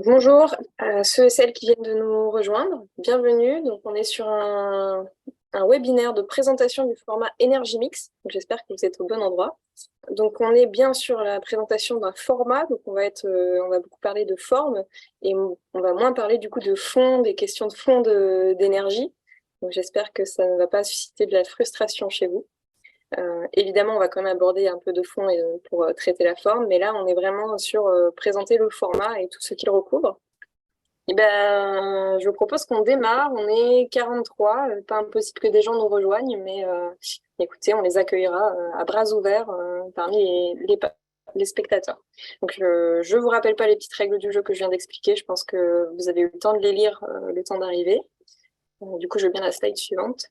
Donc, bonjour à ceux et celles qui viennent de nous rejoindre. Bienvenue. Donc, on est sur un webinaire de présentation du format Energy Mix. J'espère que vous êtes au bon endroit. Donc, on est bien sur la présentation d'un format. Donc, on va beaucoup parler de forme et on va moins parler du coup de fond, des questions de fond d'énergie. Donc, j'espère que ça ne va pas susciter de la frustration chez vous. Évidemment, on va quand même aborder un peu de fond pour traiter la forme, mais là, on est vraiment sur présenter le format et tout ce qu'il recouvre. Et ben, je vous propose qu'on démarre. On est 43, pas impossible que des gens nous rejoignent, mais écoutez, on les accueillera à bras ouverts parmi les spectateurs. Donc, je vous rappelle pas les petites règles du jeu que je viens d'expliquer. Je pense que vous avez eu le temps de les lire, le temps d'arriver. Du coup, je veux bien la slide suivante.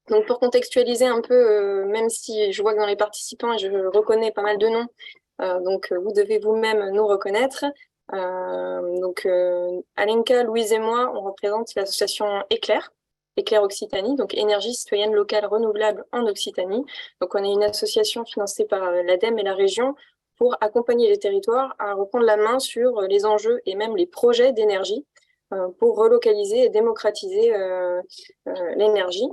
Donc, pour contextualiser un peu, même si je vois que dans les participants, je reconnais pas mal de noms, donc vous devez vous-même nous reconnaître. Alenka, Louise et moi, on représente l'association Éclair, Éclair Occitanie, donc énergie citoyenne locale renouvelable en Occitanie. Donc, on est une association financée par l'ADEME et la région pour accompagner les territoires à reprendre la main sur les enjeux et même les projets d'énergie pour relocaliser et démocratiser l'énergie.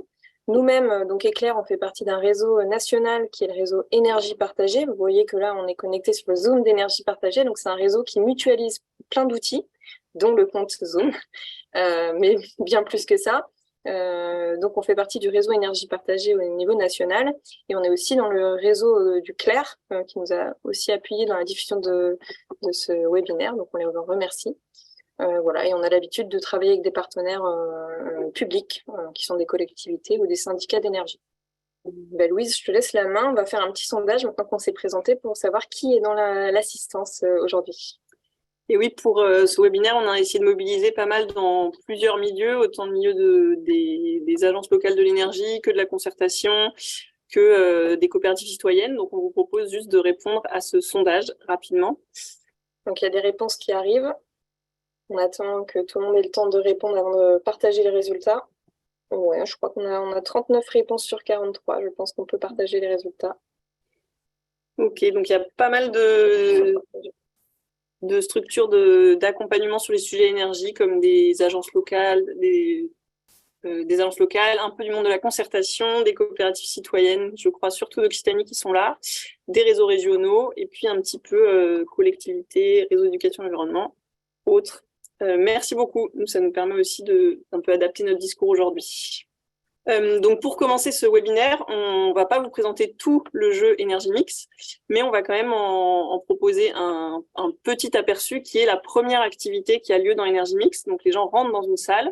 Nous-mêmes, donc Éclair, on fait partie d'un réseau national qui est le réseau Énergie Partagée. Vous voyez que là, on est connecté sur le Zoom d'Énergie Partagée. Donc, c'est un réseau qui mutualise plein d'outils, dont le compte Zoom, mais bien plus que ça. Donc, on fait partie du réseau Énergie Partagée au niveau national. Et on est aussi dans le réseau du Clair, qui nous a aussi appuyé dans la diffusion de ce webinaire. Donc, on les remercie. Voilà, et on a l'habitude de travailler avec des partenaires publics, qui sont des collectivités ou des syndicats d'énergie. Louise, je te laisse la main. On va faire un petit sondage maintenant qu'on s'est présenté pour savoir qui est dans l'assistance aujourd'hui. Et oui, pour ce webinaire, on a essayé de mobiliser pas mal dans plusieurs milieux, autant le milieu des agences locales de l'énergie que de la concertation, que des coopératives citoyennes. Donc, on vous propose juste de répondre à ce sondage rapidement. Donc, il y a des réponses qui arrivent. On attend que tout le monde ait le temps de répondre avant de partager les résultats. Ouais, je crois qu'on a 39 réponses sur 43. Je pense qu'on peut partager les résultats. Ok, donc il y a pas mal de structures d'accompagnement sur les sujets énergie, comme des agences locales, des agences locales, un peu du monde de la concertation, des coopératives citoyennes, je crois surtout d'Occitanie qui sont là, des réseaux régionaux, et puis un petit peu collectivités, réseaux d'éducation et environnement, autres. Merci beaucoup. Ça nous permet aussi d'un peu adapter notre discours aujourd'hui. Donc, pour commencer ce webinaire, on ne va pas vous présenter tout le jeu Energy Mix, mais on va quand même en proposer un petit aperçu qui est la première activité qui a lieu dans Energy Mix. Donc, les gens rentrent dans une salle.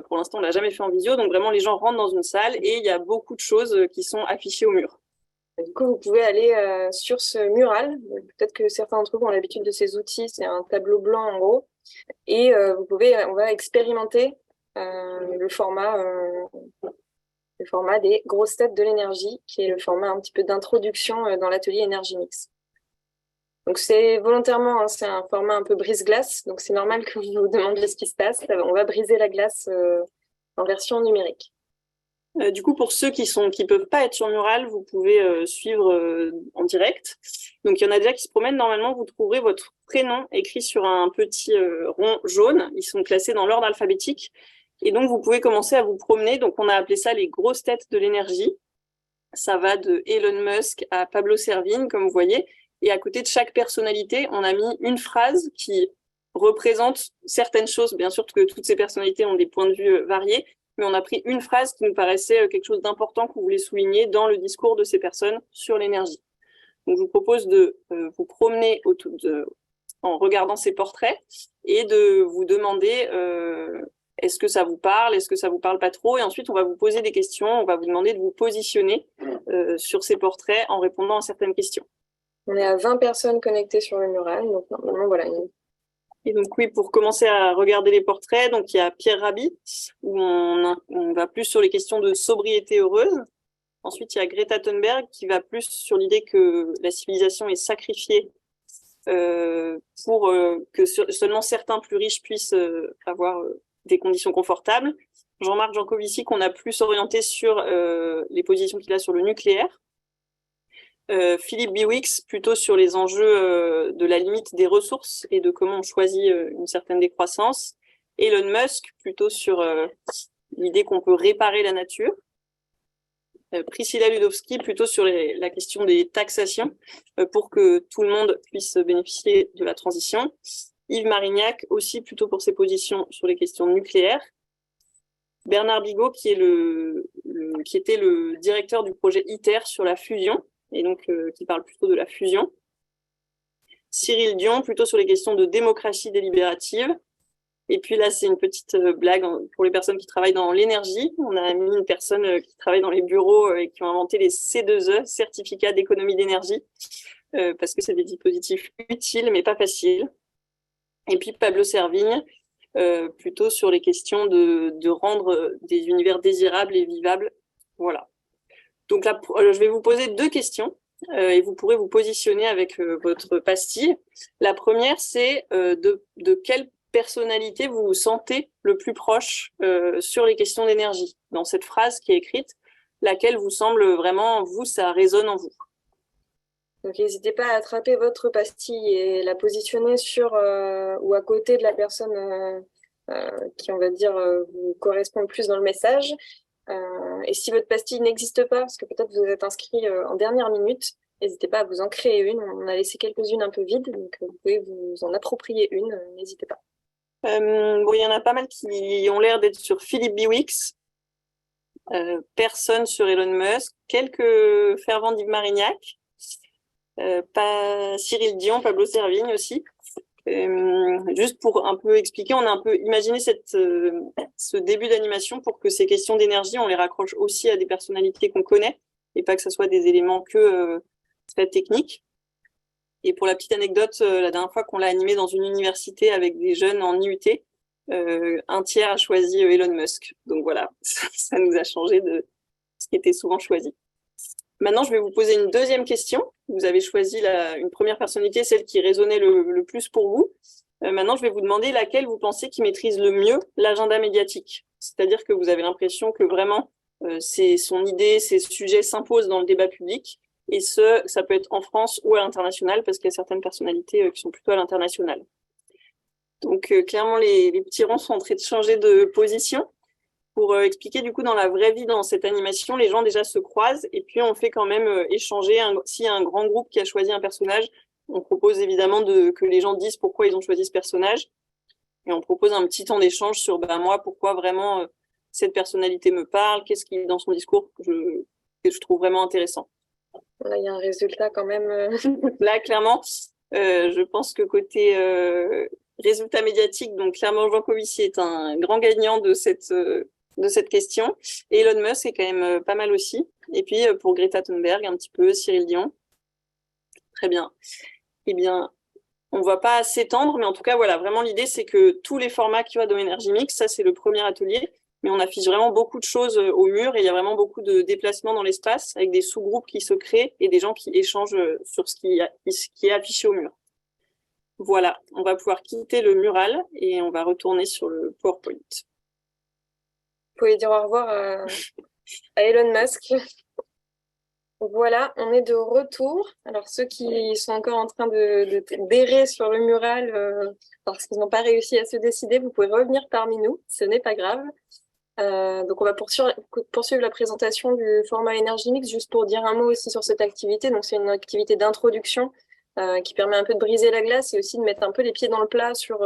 Pour l'instant, on ne l'a jamais fait en visio. Donc, vraiment, les gens rentrent dans une salle et il y a beaucoup de choses qui sont affichées au mur. Du coup, vous pouvez aller sur ce mural. Peut-être que certains d'entre vous ont l'habitude de ces outils. C'est un tableau blanc en gros. Et on va expérimenter le format des grosses têtes de l'énergie, qui est le format un petit peu d'introduction dans l'atelier Energy Mix. Donc c'est volontairement, c'est un format un peu brise-glace, donc c'est normal que vous vous demandiez ce qui se passe. On va briser la glace en version numérique. Du coup, pour ceux qui peuvent pas être sur mural, vous pouvez suivre en direct. Donc, il y en a déjà qui se promènent. Normalement, vous trouverez votre prénom écrit sur un petit rond jaune. Ils sont classés dans l'ordre alphabétique. Et donc, vous pouvez commencer à vous promener. Donc, on a appelé ça les grosses têtes de l'énergie. Ça va de Elon Musk à Pablo Servigne, comme vous voyez. Et à côté de chaque personnalité, on a mis une phrase qui représente certaines choses. Bien sûr que toutes ces personnalités ont des points de vue variés, mais on a pris une phrase qui nous paraissait quelque chose d'important qu'on voulait souligner dans le discours de ces personnes sur l'énergie. Donc, je vous propose de vous promener en regardant ces portraits et de vous demander est-ce que ça vous parle, est-ce que ça vous parle pas trop, et ensuite on va vous poser des questions, on va vous demander de vous positionner sur ces portraits en répondant à certaines questions. On est à 20 personnes connectées sur le mural, donc normalement voilà. Et donc oui, pour commencer à regarder les portraits, donc il y a Pierre Rabhi, où on va plus sur les questions de sobriété heureuse. Ensuite, il y a Greta Thunberg, qui va plus sur l'idée que la civilisation est sacrifiée pour que seulement certains plus riches puissent avoir des conditions confortables. Jean-Marc Jancovici, qu'on a plus orienté sur les positions qu'il a sur le nucléaire. Philippe Biwix, plutôt sur les enjeux de la limite des ressources et de comment on choisit une certaine décroissance. Elon Musk, plutôt sur l'idée qu'on peut réparer la nature. Priscilla Ludowski, plutôt sur la question des taxations pour que tout le monde puisse bénéficier de la transition. Yves Marignac, aussi plutôt pour ses positions sur les questions nucléaires. Bernard Bigot, qui était le directeur du projet ITER sur la fusion, et donc qui parle plutôt de la fusion. Cyril Dion, plutôt sur les questions de démocratie délibérative. Et puis là, c'est une petite blague pour les personnes qui travaillent dans l'énergie. On a mis une personne qui travaille dans les bureaux et qui ont inventé les C2E, certificats d'économie d'énergie, parce que c'est des dispositifs utiles, mais pas faciles. Et puis Pablo Servigne, plutôt sur les questions de rendre des univers désirables et vivables. Voilà. Donc là, je vais vous poser 2 questions et vous pourrez vous positionner avec votre pastille. La première, c'est de quelle personnalité vous vous sentez le plus proche sur les questions d'énergie. Dans cette phrase qui est écrite, laquelle vous semble vraiment, vous, ça résonne en vous. Donc, n'hésitez pas à attraper votre pastille et la positionner sur ou à côté de la personne qui, on va dire, vous correspond le plus dans le message. Et si votre pastille n'existe pas, parce que peut-être vous êtes inscrit en dernière minute, n'hésitez pas à vous en créer une. On a laissé quelques-unes un peu vides, donc vous pouvez vous en approprier une, n'hésitez pas. Bon, il y en a pas mal qui ont l'air d'être sur Philippe Biwix, personne sur Elon Musk, quelques fervents d'Yves Marignac, pas Cyril Dion, Pablo Servigne aussi. Juste pour un peu expliquer, on a un peu imaginé ce début d'animation pour que ces questions d'énergie, on les raccroche aussi à des personnalités qu'on connaît et pas que ce soit des éléments que très techniques. Et pour la petite anecdote, la dernière fois qu'on l'a animé dans une université avec des jeunes en IUT, un tiers a choisi Elon Musk. Donc voilà, ça nous a changé de ce qui était souvent choisi. Maintenant, je vais vous poser une deuxième question. Vous avez choisi une première personnalité, celle qui résonnait le plus pour vous. Maintenant, je vais vous demander laquelle vous pensez qui maîtrise le mieux l'agenda médiatique. C'est-à-dire que vous avez l'impression que vraiment, son idée, ses sujets s'imposent dans le débat public. Et ça peut être en France ou à l'international, parce qu'il y a certaines personnalités qui sont plutôt à l'international. Donc, clairement, les petits ronds sont en train de changer de position. Pour expliquer, du coup, dans la vraie vie, dans cette animation, les gens déjà se croisent et puis on fait quand même échanger. S'il y a un grand groupe qui a choisi un personnage, on propose évidemment que les gens disent pourquoi ils ont choisi ce personnage. Et on propose un petit temps d'échange sur moi, pourquoi vraiment cette personnalité me parle, qu'est-ce qui, dans son discours, que je trouve vraiment intéressant. Là, il y a un résultat quand même. Là, clairement, je pense que côté résultat médiatique, donc clairement, Jean Covici est un grand gagnant de cette question. Et Elon Musk est quand même pas mal aussi. Et puis, pour Greta Thunberg, un petit peu, Cyril Dion. Très bien. Eh bien, on va pas s'étendre, mais en tout cas, voilà, vraiment l'idée, c'est que tous les formats qu'il y a dans Energy Mix, ça, c'est le premier atelier. Mais on affiche vraiment beaucoup de choses au mur et il y a vraiment beaucoup de déplacements dans l'espace avec des sous-groupes qui se créent et des gens qui échangent sur ce qui est affiché au mur. Voilà, on va pouvoir quitter le mural et on va retourner sur le PowerPoint. Vous pouvez dire au revoir à Elon Musk. Voilà, on est de retour. Alors, ceux qui sont encore en train d'errer sur le mural parce qu'ils n'ont pas réussi à se décider, vous pouvez revenir parmi nous, ce n'est pas grave. Donc, on va poursuivre la présentation du format Energy Mix, juste pour dire un mot aussi sur cette activité. Donc, c'est une activité d'introduction qui permet un peu de briser la glace et aussi de mettre un peu les pieds dans le plat sur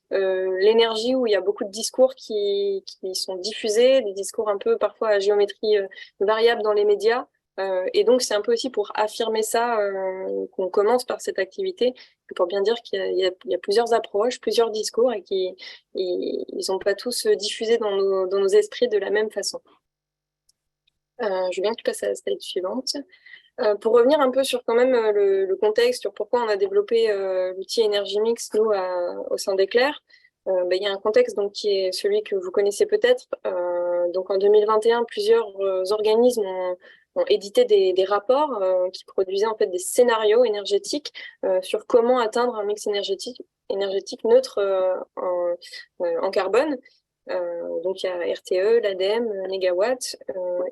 l'énergie, où il y a beaucoup de discours qui sont diffusés, des discours un peu parfois à géométrie variable dans les médias. Et donc, c'est un peu aussi pour affirmer ça qu'on commence par cette activité, pour bien dire qu'il y a plusieurs approches, plusieurs discours et qu'ils sont pas tous diffusés dans nos esprits de la même façon. Je veux bien que tu passes à la slide suivante. Pour revenir un peu sur quand même le contexte, sur pourquoi on a développé l'outil Energy Mix, nous, au sein d'Eclair, il y a un contexte donc, qui est celui que vous connaissez peut-être. Donc en 2021, plusieurs organismes ont édité des rapports qui produisaient en fait des scénarios énergétiques sur comment atteindre un mix énergétique neutre en carbone. Donc, il y a RTE, l'ADEME, Négawatt.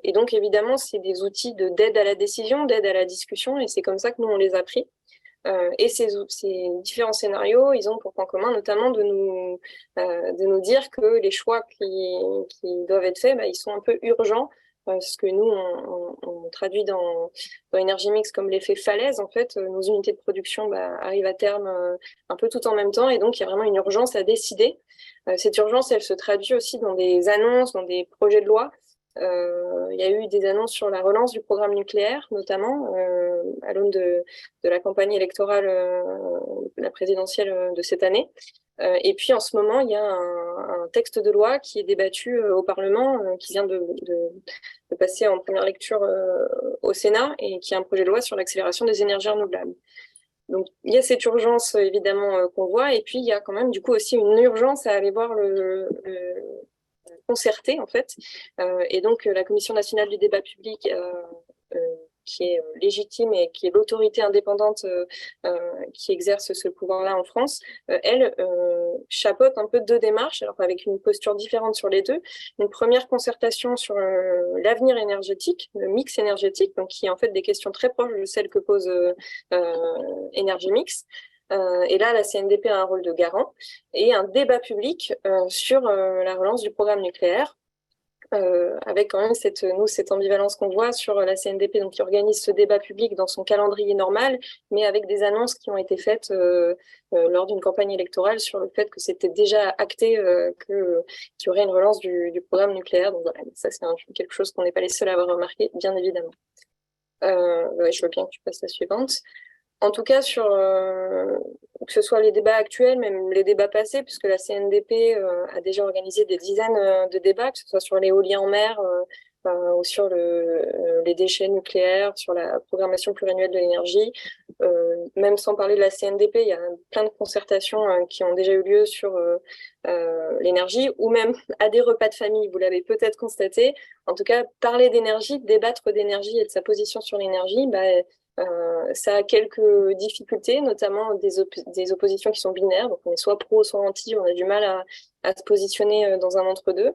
Et donc, évidemment, c'est des outils d'aide à la décision, d'aide à la discussion. Et c'est comme ça que nous, on les a pris. Et ces différents scénarios, ils ont pour point commun notamment de nous dire que les choix qui doivent être faits, ils sont un peu urgents. Ce que nous, on traduit dans Energy Mix comme l'effet falaise. En fait, nos unités de production arrivent à terme un peu tout en même temps. Et donc, il y a vraiment une urgence à décider. Cette urgence, elle se traduit aussi dans des annonces, dans des projets de loi. Il y a eu des annonces sur la relance du programme nucléaire, notamment à l'aune de la campagne électorale, la présidentielle de cette année. Et puis en ce moment, il y a un texte de loi qui est débattu au Parlement, qui vient de passer en première lecture au Sénat, et qui est un projet de loi sur l'accélération des énergies renouvelables. Donc il y a cette urgence évidemment qu'on voit, et puis il y a quand même du coup aussi une urgence à aller voir le concerté en fait. Et donc la Commission nationale du débat public, qui est légitime et qui est l'autorité indépendante qui exerce ce pouvoir-là en France, elle chapeaute un peu deux démarches, alors avec une posture différente sur les deux. Une première concertation sur l'avenir énergétique, le mix énergétique, donc qui est en fait des questions très proches de celles que pose Energy Mix. Et là, la CNDP a un rôle de garant, et un débat public sur la relance du programme nucléaire, avec quand même cette ambivalence qu'on voit sur la CNDP, donc qui organise ce débat public dans son calendrier normal, mais avec des annonces qui ont été faites lors d'une campagne électorale sur le fait que c'était déjà acté qu'il y aurait une relance du programme nucléaire. Donc voilà, ça c'est quelque chose qu'on n'est pas les seuls à avoir remarqué, bien évidemment. Je veux bien que tu passes la suivante. En tout cas, sur que ce soit les débats actuels, même les débats passés, puisque la CNDP a déjà organisé des dizaines de débats, que ce soit sur l'éolien en mer ou sur les déchets nucléaires, sur la programmation pluriannuelle de l'énergie. Même sans parler de la CNDP, il y a plein de concertations qui ont déjà eu lieu sur l'énergie, ou même à des repas de famille, vous l'avez peut-être constaté. En tout cas, parler d'énergie, débattre d'énergie et de sa position sur l'énergie, ça a quelques difficultés, notamment des oppositions qui sont binaires. Donc, on est soit pro, soit anti. On a du mal à se positionner dans un entre-deux.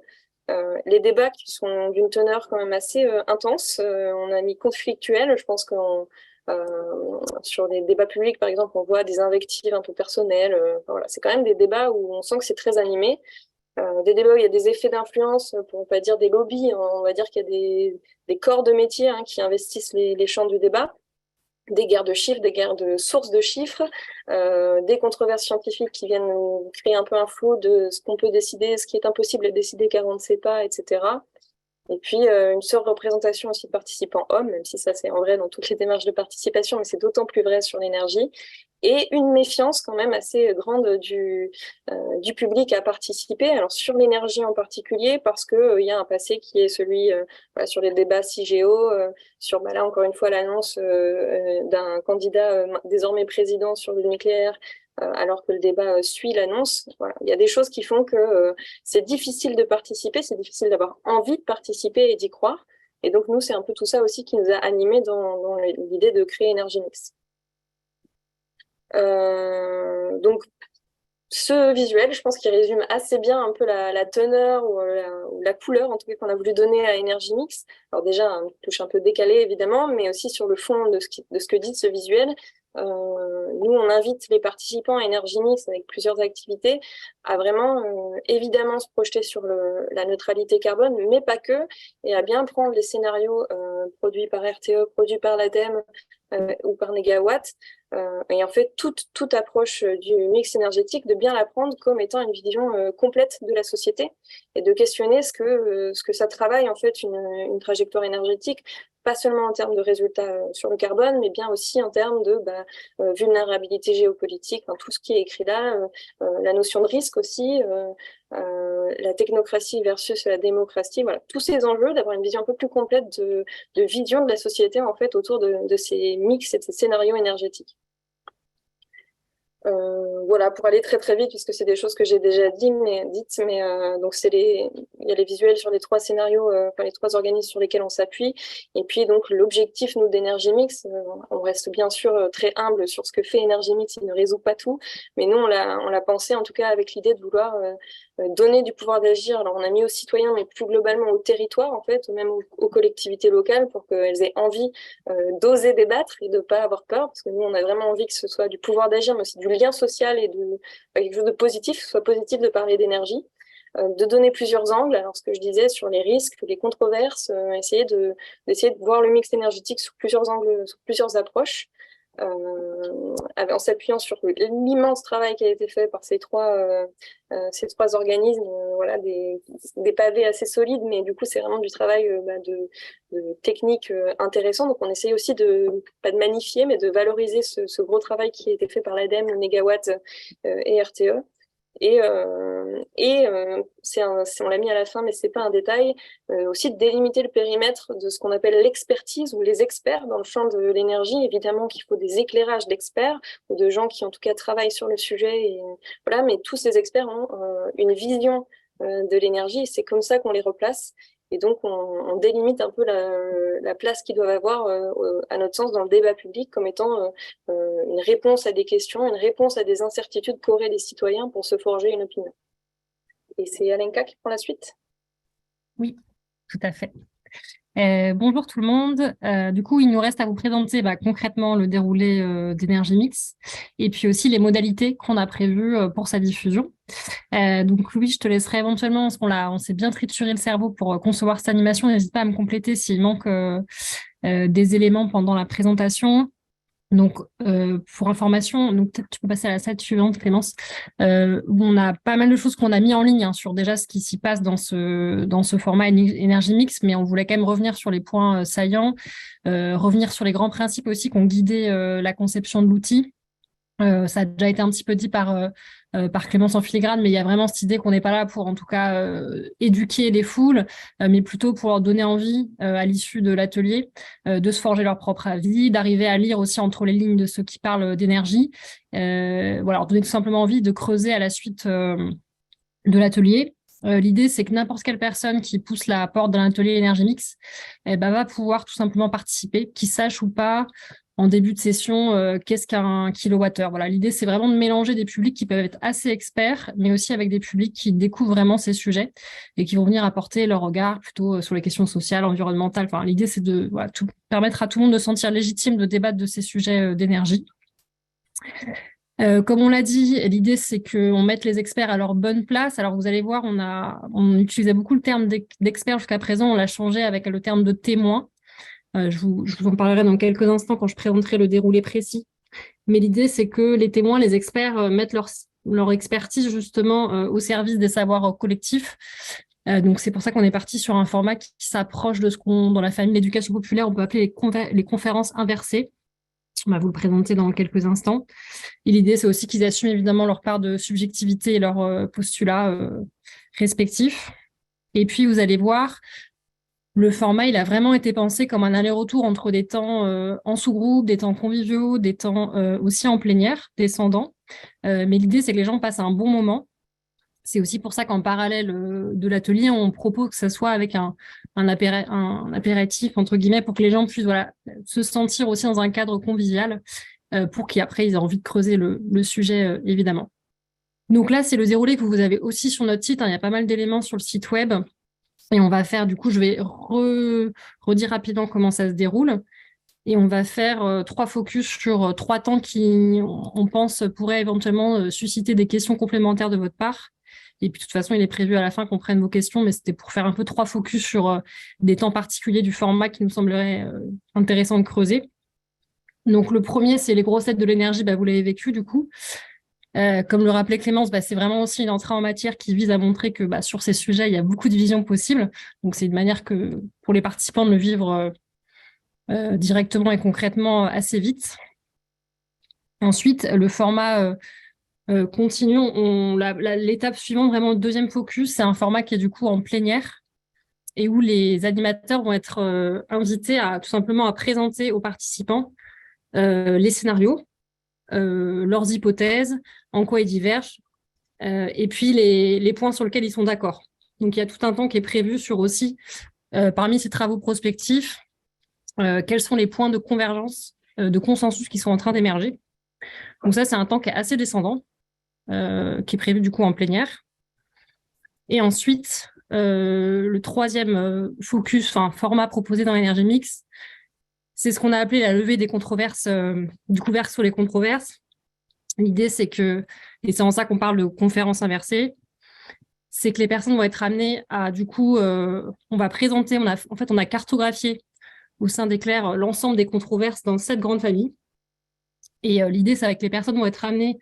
Les débats qui sont d'une teneur quand même assez intense. On a mis conflictuel. Je pense que sur les débats publics, par exemple, on voit des invectives un peu personnelles. Voilà. C'est quand même des débats où on sent que c'est très animé. Des débats où il y a des effets d'influence, pour ne pas dire des lobbies. On va dire qu'il y a des corps de métier qui investissent les champs du débat. Des guerres de chiffres, des guerres de sources de chiffres, des controverses scientifiques qui viennent créer un peu un flou de ce qu'on peut décider, ce qui est impossible à décider car on ne sait pas, etc. Et puis une surreprésentation aussi de participants hommes, même si ça c'est en vrai dans toutes les démarches de participation, mais c'est d'autant plus vrai sur l'énergie. Et une méfiance quand même assez grande du public à participer, alors sur l'énergie en particulier, parce que il y a un passé qui est celui sur les débats CIGEO, sur là encore une fois l'annonce d'un candidat désormais président sur le nucléaire, alors que le débat suit l'annonce. Voilà. Il y a des choses qui font que c'est difficile de participer, c'est difficile d'avoir envie de participer et d'y croire. Et donc nous, c'est un peu tout ça aussi qui nous a animés dans l'idée de créer Energy Mix. Donc ce visuel, je pense qu'il résume assez bien un peu la teneur ou la couleur en tout cas qu'on a voulu donner à Energy Mix. Alors déjà, une touche un peu décalée évidemment, mais aussi sur le fond de ce que dit ce visuel. Nous, on invite les participants à Energy Mix avec plusieurs activités à vraiment évidemment se projeter sur la neutralité carbone, mais pas que, et à bien prendre les scénarios produits par RTE, produits par l'ADEME ou par Négawatt, et en fait toute approche du mix énergétique, de bien la prendre comme étant une vision complète de la société, et de questionner ce que ça travaille en fait une trajectoire énergétique, pas seulement en termes de résultats sur le carbone, mais bien aussi en termes de vulnérabilité géopolitique, tout ce qui est écrit là, la notion de risque aussi, la technocratie versus la démocratie, voilà, tous ces enjeux, d'avoir une vision un peu plus complète de vision de la société en fait autour de ces mix et de ces scénarios énergétiques. Voilà, pour aller très très vite, puisque c'est des choses que j'ai déjà dites, mais donc il y a les visuels sur les trois scénarios, les trois organismes sur lesquels on s'appuie, et puis donc l'objectif nous d'Energy Mix, on reste bien sûr très humble sur ce que fait Energy Mix, il ne résout pas tout, mais nous on l'a pensé en tout cas avec l'idée de vouloir donner du pouvoir d'agir. Alors, on a mis aux citoyens, mais plus globalement au territoire, en fait, ou même aux collectivités locales, pour qu'elles aient envie d'oser débattre et de ne pas avoir peur, parce que nous, on a vraiment envie que ce soit du pouvoir d'agir, mais aussi du lien social et de quelque chose de positif, que ce soit positif de parler d'énergie. De donner plusieurs angles. Alors, ce que je disais sur les risques, les controverses, d'essayer de voir le mix énergétique sous plusieurs angles, sous plusieurs approches, en s'appuyant sur l'immense travail qui a été fait par ces trois organismes, voilà, des pavés assez solides, mais du coup, c'est vraiment du travail de technique intéressant. Donc, on essaye aussi pas de magnifier, mais de valoriser ce gros travail qui a été fait par l'ADEME, le Négawatt et RTE. On l'a mis à la fin, mais c'est pas un détail, aussi de délimiter le périmètre de ce qu'on appelle l'expertise ou les experts dans le champ de l'énergie. Évidemment qu'il faut des éclairages d'experts ou de gens qui en tout cas travaillent sur le sujet, et voilà, mais tous ces experts ont une vision de l'énergie, et c'est comme ça qu'on les replace. Et donc, on délimite un peu la place qu'ils doivent avoir, à notre sens, dans le débat public, comme étant une réponse à des questions, une réponse à des incertitudes qu'auraient les citoyens pour se forger une opinion. Et c'est Alenka qui prend la suite. Oui, tout à fait. Bonjour tout le monde. Du coup, il nous reste à vous présenter concrètement le déroulé d'Energy Mix et puis aussi les modalités qu'on a prévues pour sa diffusion. Donc Louis, je te laisserai éventuellement, parce on s'est bien trituré le cerveau pour concevoir cette animation. N'hésite pas à me compléter s'il manque des éléments pendant la présentation. Donc, pour information, donc peut-être tu peux passer à la slide suivante, Clémence, où on a pas mal de choses qu'on a mis en ligne sur déjà ce qui s'y passe dans ce format Energy Mix, mais on voulait quand même revenir sur les points saillants, revenir sur les grands principes aussi qui ont guidé la conception de l'outil. Ça a déjà été un petit peu dit par Clémence en filigrane, mais il y a vraiment cette idée qu'on n'est pas là pour, en tout cas, éduquer les foules, mais plutôt pour leur donner envie, à l'issue de l'atelier, de se forger leur propre avis, d'arriver à lire aussi entre les lignes de ceux qui parlent d'énergie. Voilà, leur donner tout simplement envie de creuser à la suite de l'atelier. L'idée, c'est que n'importe quelle personne qui pousse la porte d'un atelier Energy Mix va pouvoir tout simplement participer, qu'il sache ou pas en début de session qu'est-ce qu'un kilowattheure. Voilà, l'idée, c'est vraiment de mélanger des publics qui peuvent être assez experts, mais aussi avec des publics qui découvrent vraiment ces sujets et qui vont venir apporter leur regard plutôt sur les questions sociales, environnementales. Enfin, l'idée, c'est de permettre à tout le monde de se sentir légitime de débattre de ces sujets d'énergie. Comme on l'a dit, l'idée, c'est qu'on mette les experts à leur bonne place. Alors, vous allez voir, on utilisait beaucoup le terme d'expert jusqu'à présent. On l'a changé avec le terme de témoin. Je vous en parlerai dans quelques instants quand je présenterai le déroulé précis. Mais l'idée, c'est que les témoins, les experts mettent leur expertise justement au service des savoirs collectifs. Donc, c'est pour ça qu'on est parti sur un format qui s'approche de ce qu'on, dans la famille de l'éducation populaire, on peut appeler les conférences inversées. On va vous le présenter dans quelques instants. Et l'idée, c'est aussi qu'ils assument évidemment leur part de subjectivité et leur postulat respectifs. Et puis, vous allez voir, le format, il a vraiment été pensé comme un aller-retour entre des temps en sous-groupe, des temps conviviaux, des temps aussi en plénière, descendants. Mais l'idée, c'est que les gens passent un bon moment. C'est aussi pour ça qu'en parallèle de l'atelier, on propose que ça soit avec un apéritif, entre guillemets, pour que les gens puissent se sentir aussi dans un cadre convivial, pour qu'après, ils aient envie de creuser le sujet, évidemment. Donc là, c'est le déroulé que vous avez aussi sur notre site. Il y a pas mal d'éléments sur le site web. Et on va faire, du coup, je vais redire rapidement comment ça se déroule. Et on va faire 3 focus sur 3 temps qui, on pense, pourraient éventuellement susciter des questions complémentaires de votre part. Et puis, de toute façon, il est prévu à la fin qu'on prenne vos questions, mais c'était pour faire un peu 3 focus sur des temps particuliers du format qui nous semblerait intéressant de creuser. Donc, le premier, c'est les grossettes de l'énergie. Vous l'avez vécu, du coup. Comme le rappelait Clémence, c'est vraiment aussi une entrée en matière qui vise à montrer que sur ces sujets, il y a beaucoup de visions possibles. Donc, c'est une manière pour les participants de le vivre directement et concrètement assez vite. Ensuite, le format continue. L'étape suivante, vraiment le deuxième focus, c'est un format qui est du coup en plénière et où les animateurs vont être invités tout simplement à présenter aux participants les scénarios, leurs hypothèses, en quoi ils divergent, et puis les points sur lesquels ils sont d'accord. Donc, il y a tout un temps qui est prévu sur aussi, parmi ces travaux prospectifs, quels sont les points de convergence, de consensus qui sont en train d'émerger. Donc ça, c'est un temps qui est assez descendant, qui est prévu du coup en plénière. Et ensuite, le troisième format proposé dans Energy Mix, c'est ce qu'on a appelé la levée des controverses, du couvercle sur les controverses. L'idée, c'est que, et c'est en ça qu'on parle de conférence inversée, c'est que les personnes vont être amenées à, du coup, on va présenter, on a cartographié au sein d'Éclair l'ensemble des controverses dans 7 grandes familles. Et l'idée, c'est que les personnes vont être amenées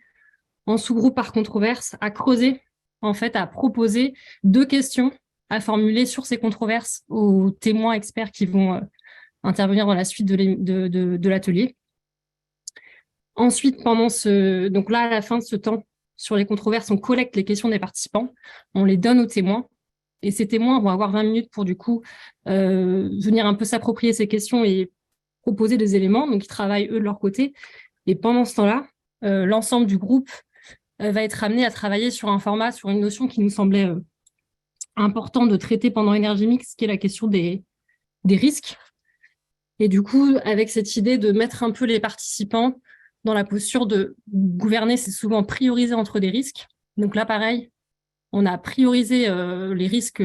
en sous-groupe par controverse à creuser, en fait, à proposer 2 questions à formuler sur ces controverses aux témoins experts qui vont intervenir dans la suite de l'atelier. Ensuite, donc là, à la fin de ce temps, sur les controverses, on collecte les questions des participants, on les donne aux témoins, et ces témoins vont avoir 20 minutes pour, du coup, venir un peu s'approprier ces questions et proposer des éléments. Donc, ils travaillent, eux, de leur côté. Et pendant ce temps-là, l'ensemble du groupe va être amené à travailler sur un format, sur une notion qui nous semblait important de traiter pendant Energy Mix, qui est la question des risques. Et du coup, avec cette idée de mettre un peu les participants dans la posture de gouverner, c'est souvent prioriser entre des risques. Donc là, pareil, on a priorisé les risques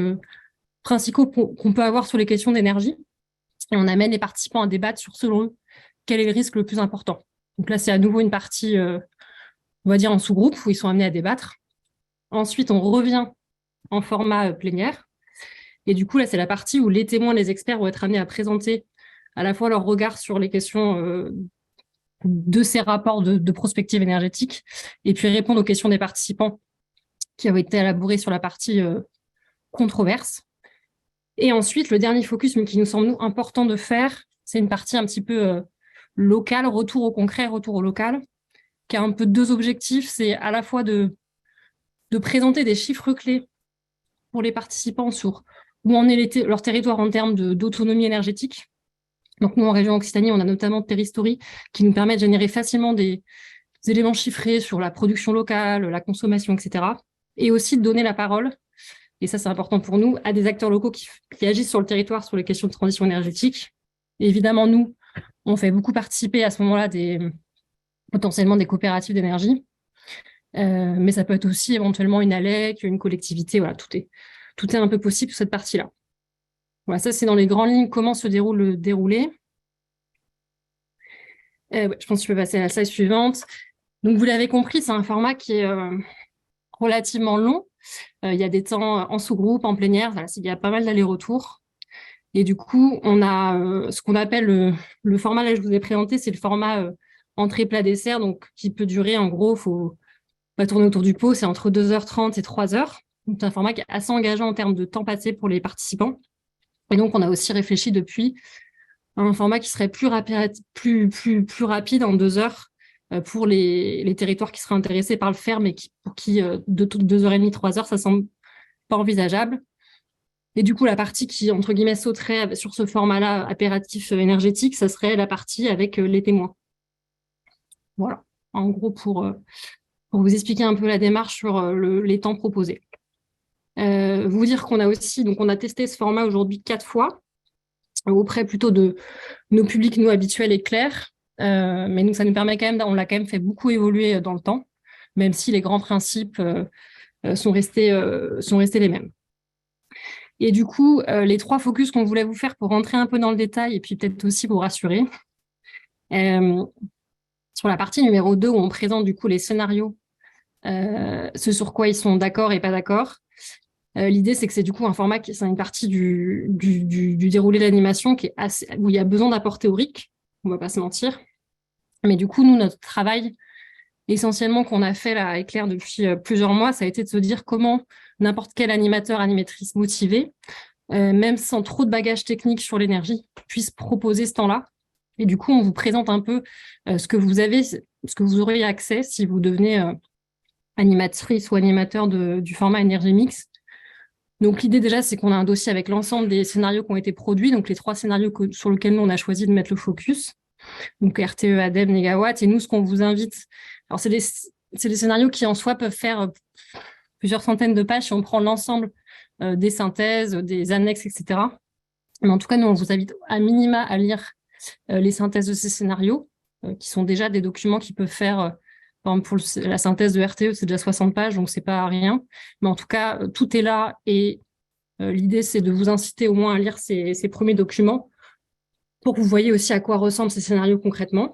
principaux qu'on peut avoir sur les questions d'énergie. Et on amène les participants à débattre sur, selon eux, quel est le risque le plus important. Donc là, c'est à nouveau une partie, on va dire, en sous-groupe, où ils sont amenés à débattre. Ensuite, on revient en format plénière. Et du coup, là, c'est la partie où les témoins, les experts vont être amenés à présenter à la fois leur regard sur les questions de ces rapports de prospective énergétique, et puis répondre aux questions des participants qui avaient été élaborées sur la partie controverse. Et ensuite, le dernier focus, mais qui nous semble, nous, important de faire, c'est une partie un petit peu locale, retour au concret, retour au local, qui a un peu 2 objectifs. C'est à la fois de présenter des chiffres clés pour les participants sur où en est leur territoire en termes d'autonomie énergétique. Donc nous, en région Occitanie, on a notamment Terristory qui nous permet de générer facilement des éléments chiffrés sur la production locale, la consommation, etc. Et aussi de donner la parole, et ça c'est important pour nous, à des acteurs locaux qui agissent sur le territoire sur les questions de transition énergétique. Et évidemment, nous, on fait beaucoup participer à ce moment-là potentiellement des coopératives d'énergie, mais ça peut être aussi éventuellement une ALEC, une collectivité, voilà, tout est un peu possible sur cette partie-là. Voilà, ça c'est dans les grandes lignes comment se déroule le déroulé. Je pense que je peux passer à la slide suivante. Donc vous l'avez compris, c'est un format qui est relativement long. Il y a des temps en sous-groupe, en plénière, voilà, il y a pas mal d'allers-retours. Et du coup, on a ce qu'on appelle le format, là je vous ai présenté, c'est le format entrée plat dessert, donc qui peut durer, en gros, faut pas tourner autour du pot, c'est entre 2h30 et 3h. Donc c'est un format qui est assez engageant en termes de temps passé pour les participants. Et donc on a aussi réfléchi depuis à un format qui serait plus rapide en 2h pour les territoires qui seraient intéressés par le faire, mais pour qui 2h30, 3h, ça semble pas envisageable. Et du coup, la partie qui, entre guillemets, sauterait sur ce format-là, apéritif énergétique, ça serait la partie avec les témoins. Voilà, en gros, pour vous expliquer un peu la démarche sur les temps proposés. Vous dire qu'on a aussi, donc on a testé ce format aujourd'hui 4 fois, auprès plutôt de nos publics, nous, habituels et clairs. Mais nous, ça nous permet quand même, on l'a quand même fait beaucoup évoluer dans le temps, même si les grands principes sont restés les mêmes. Et du coup, les 3 focus qu'on voulait vous faire pour rentrer un peu dans le détail et puis peut-être aussi vous rassurer. Sur la partie numéro 2, où on présente du coup les scénarios, ce sur quoi ils sont d'accord et pas d'accord. L'idée, c'est que c'est du coup un format, c'est une partie du déroulé de l'animation qui est où il y a besoin d'apport théorique, on va pas se mentir. Mais du coup, nous, notre travail, essentiellement qu'on a fait là à Éclair depuis plusieurs mois, ça a été de se dire comment n'importe quel animateur, animatrice motivé, même sans trop de bagages techniques sur l'énergie, puisse proposer ce temps-là. Et du coup, on vous présente un peu ce que vous aurez accès si vous devenez animatrice ou animateur du format Energy Mix. Donc l'idée déjà, c'est qu'on a un dossier avec l'ensemble des scénarios qui ont été produits, donc les 3 scénarios sur lesquels nous, on a choisi de mettre le focus, donc RTE, ADEME, Négawatt. Et nous, ce qu'on vous invite, alors c'est des scénarios qui en soi peuvent faire plusieurs centaines de pages si on prend l'ensemble des synthèses, des annexes, etc. Mais en tout cas, nous, on vous invite à minima à lire les synthèses de ces scénarios, qui sont déjà des documents qui peuvent faire Par exemple, pour la synthèse de RTE, c'est déjà 60 pages, donc c'est pas rien. Mais en tout cas, tout est là et l'idée, c'est de vous inciter au moins à lire ces premiers documents pour que vous voyez aussi à quoi ressemblent ces scénarios concrètement.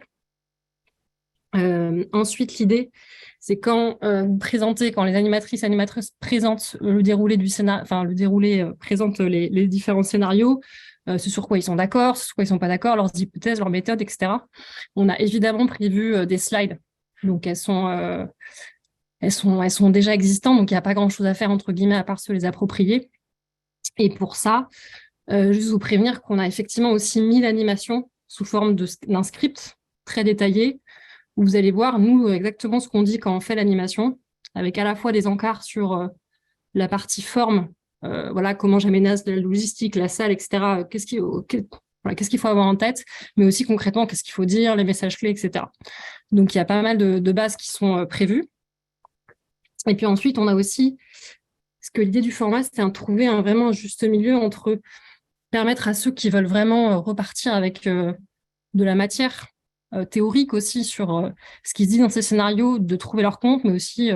Ensuite, l'idée, c'est quand quand les animatrices présentent le déroulé du scénario, enfin le déroulé présente les différents scénarios, ce sur quoi ils sont d'accord, ce sur quoi ils sont pas d'accord, leurs hypothèses, leurs méthodes, etc. On a évidemment prévu des slides, donc elles sont déjà existantes, donc il n'y a pas grand-chose à faire entre guillemets à part se les approprier. Et pour ça, juste vous prévenir qu'on a effectivement aussi mis l'animation sous forme d'un script très détaillé où vous allez voir, nous, exactement ce qu'on dit quand on fait l'animation, avec à la fois des encarts sur la partie forme, voilà, comment j'aménage la logistique, la salle, etc. Qu'est-ce qu'il faut avoir en tête, mais aussi concrètement, qu'est-ce qu'il faut dire, les messages clés, etc. Donc, il y a pas mal de bases qui sont prévues. Et puis ensuite, on a aussi, ce que l'idée du format, c'était de trouver vraiment un juste milieu entre permettre à ceux qui veulent vraiment repartir avec de la matière théorique aussi sur ce qui se dit dans ces scénarios, de trouver leur compte, mais aussi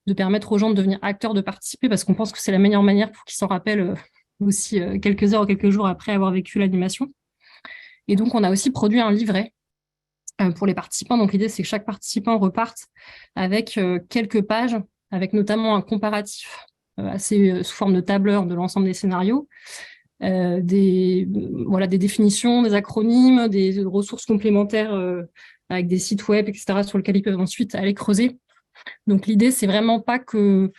de permettre aux gens de devenir acteurs, de participer, parce qu'on pense que c'est la meilleure manière pour qu'ils s'en rappellent aussi quelques heures ou quelques jours après avoir vécu l'animation. Et donc, on a aussi produit un livret pour les participants. Donc, l'idée, c'est que chaque participant reparte avec quelques pages, avec notamment un comparatif assez sous forme de tableur de l'ensemble des scénarios, des définitions, des acronymes, des ressources complémentaires avec des sites web, etc., sur lesquels ils peuvent ensuite aller creuser. Donc, l'idée, c'est vraiment pas que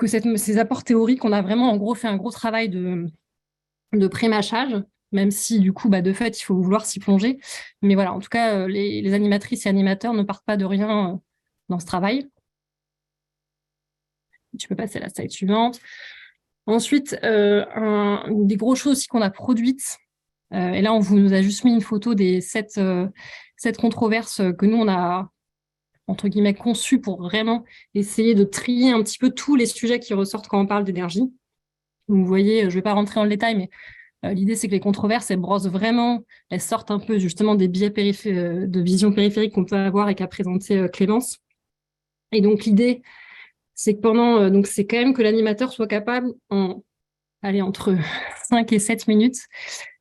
ces apports théoriques, on a vraiment, en gros, fait un gros travail de pré-mâchage, même si, du coup, de fait, il faut vouloir s'y plonger. Mais voilà, en tout cas, les animatrices et animateurs ne partent pas de rien dans ce travail. Tu peux passer à la slide suivante. Ensuite, une des grosses choses aussi qu'on a produites, et là, on nous a juste mis une photo des 7 controverses que nous, on a, entre guillemets, conçues pour vraiment essayer de trier un petit peu tous les sujets qui ressortent quand on parle d'énergie. Vous voyez, je ne vais pas rentrer dans le détail, mais l'idée, c'est que les controverses, elles sortent un peu justement des biais de vision périphérique qu'on peut avoir et qu'a présenté Clémence. Et donc, l'idée, c'est que donc c'est quand même que l'animateur soit capable entre 5 et 7 minutes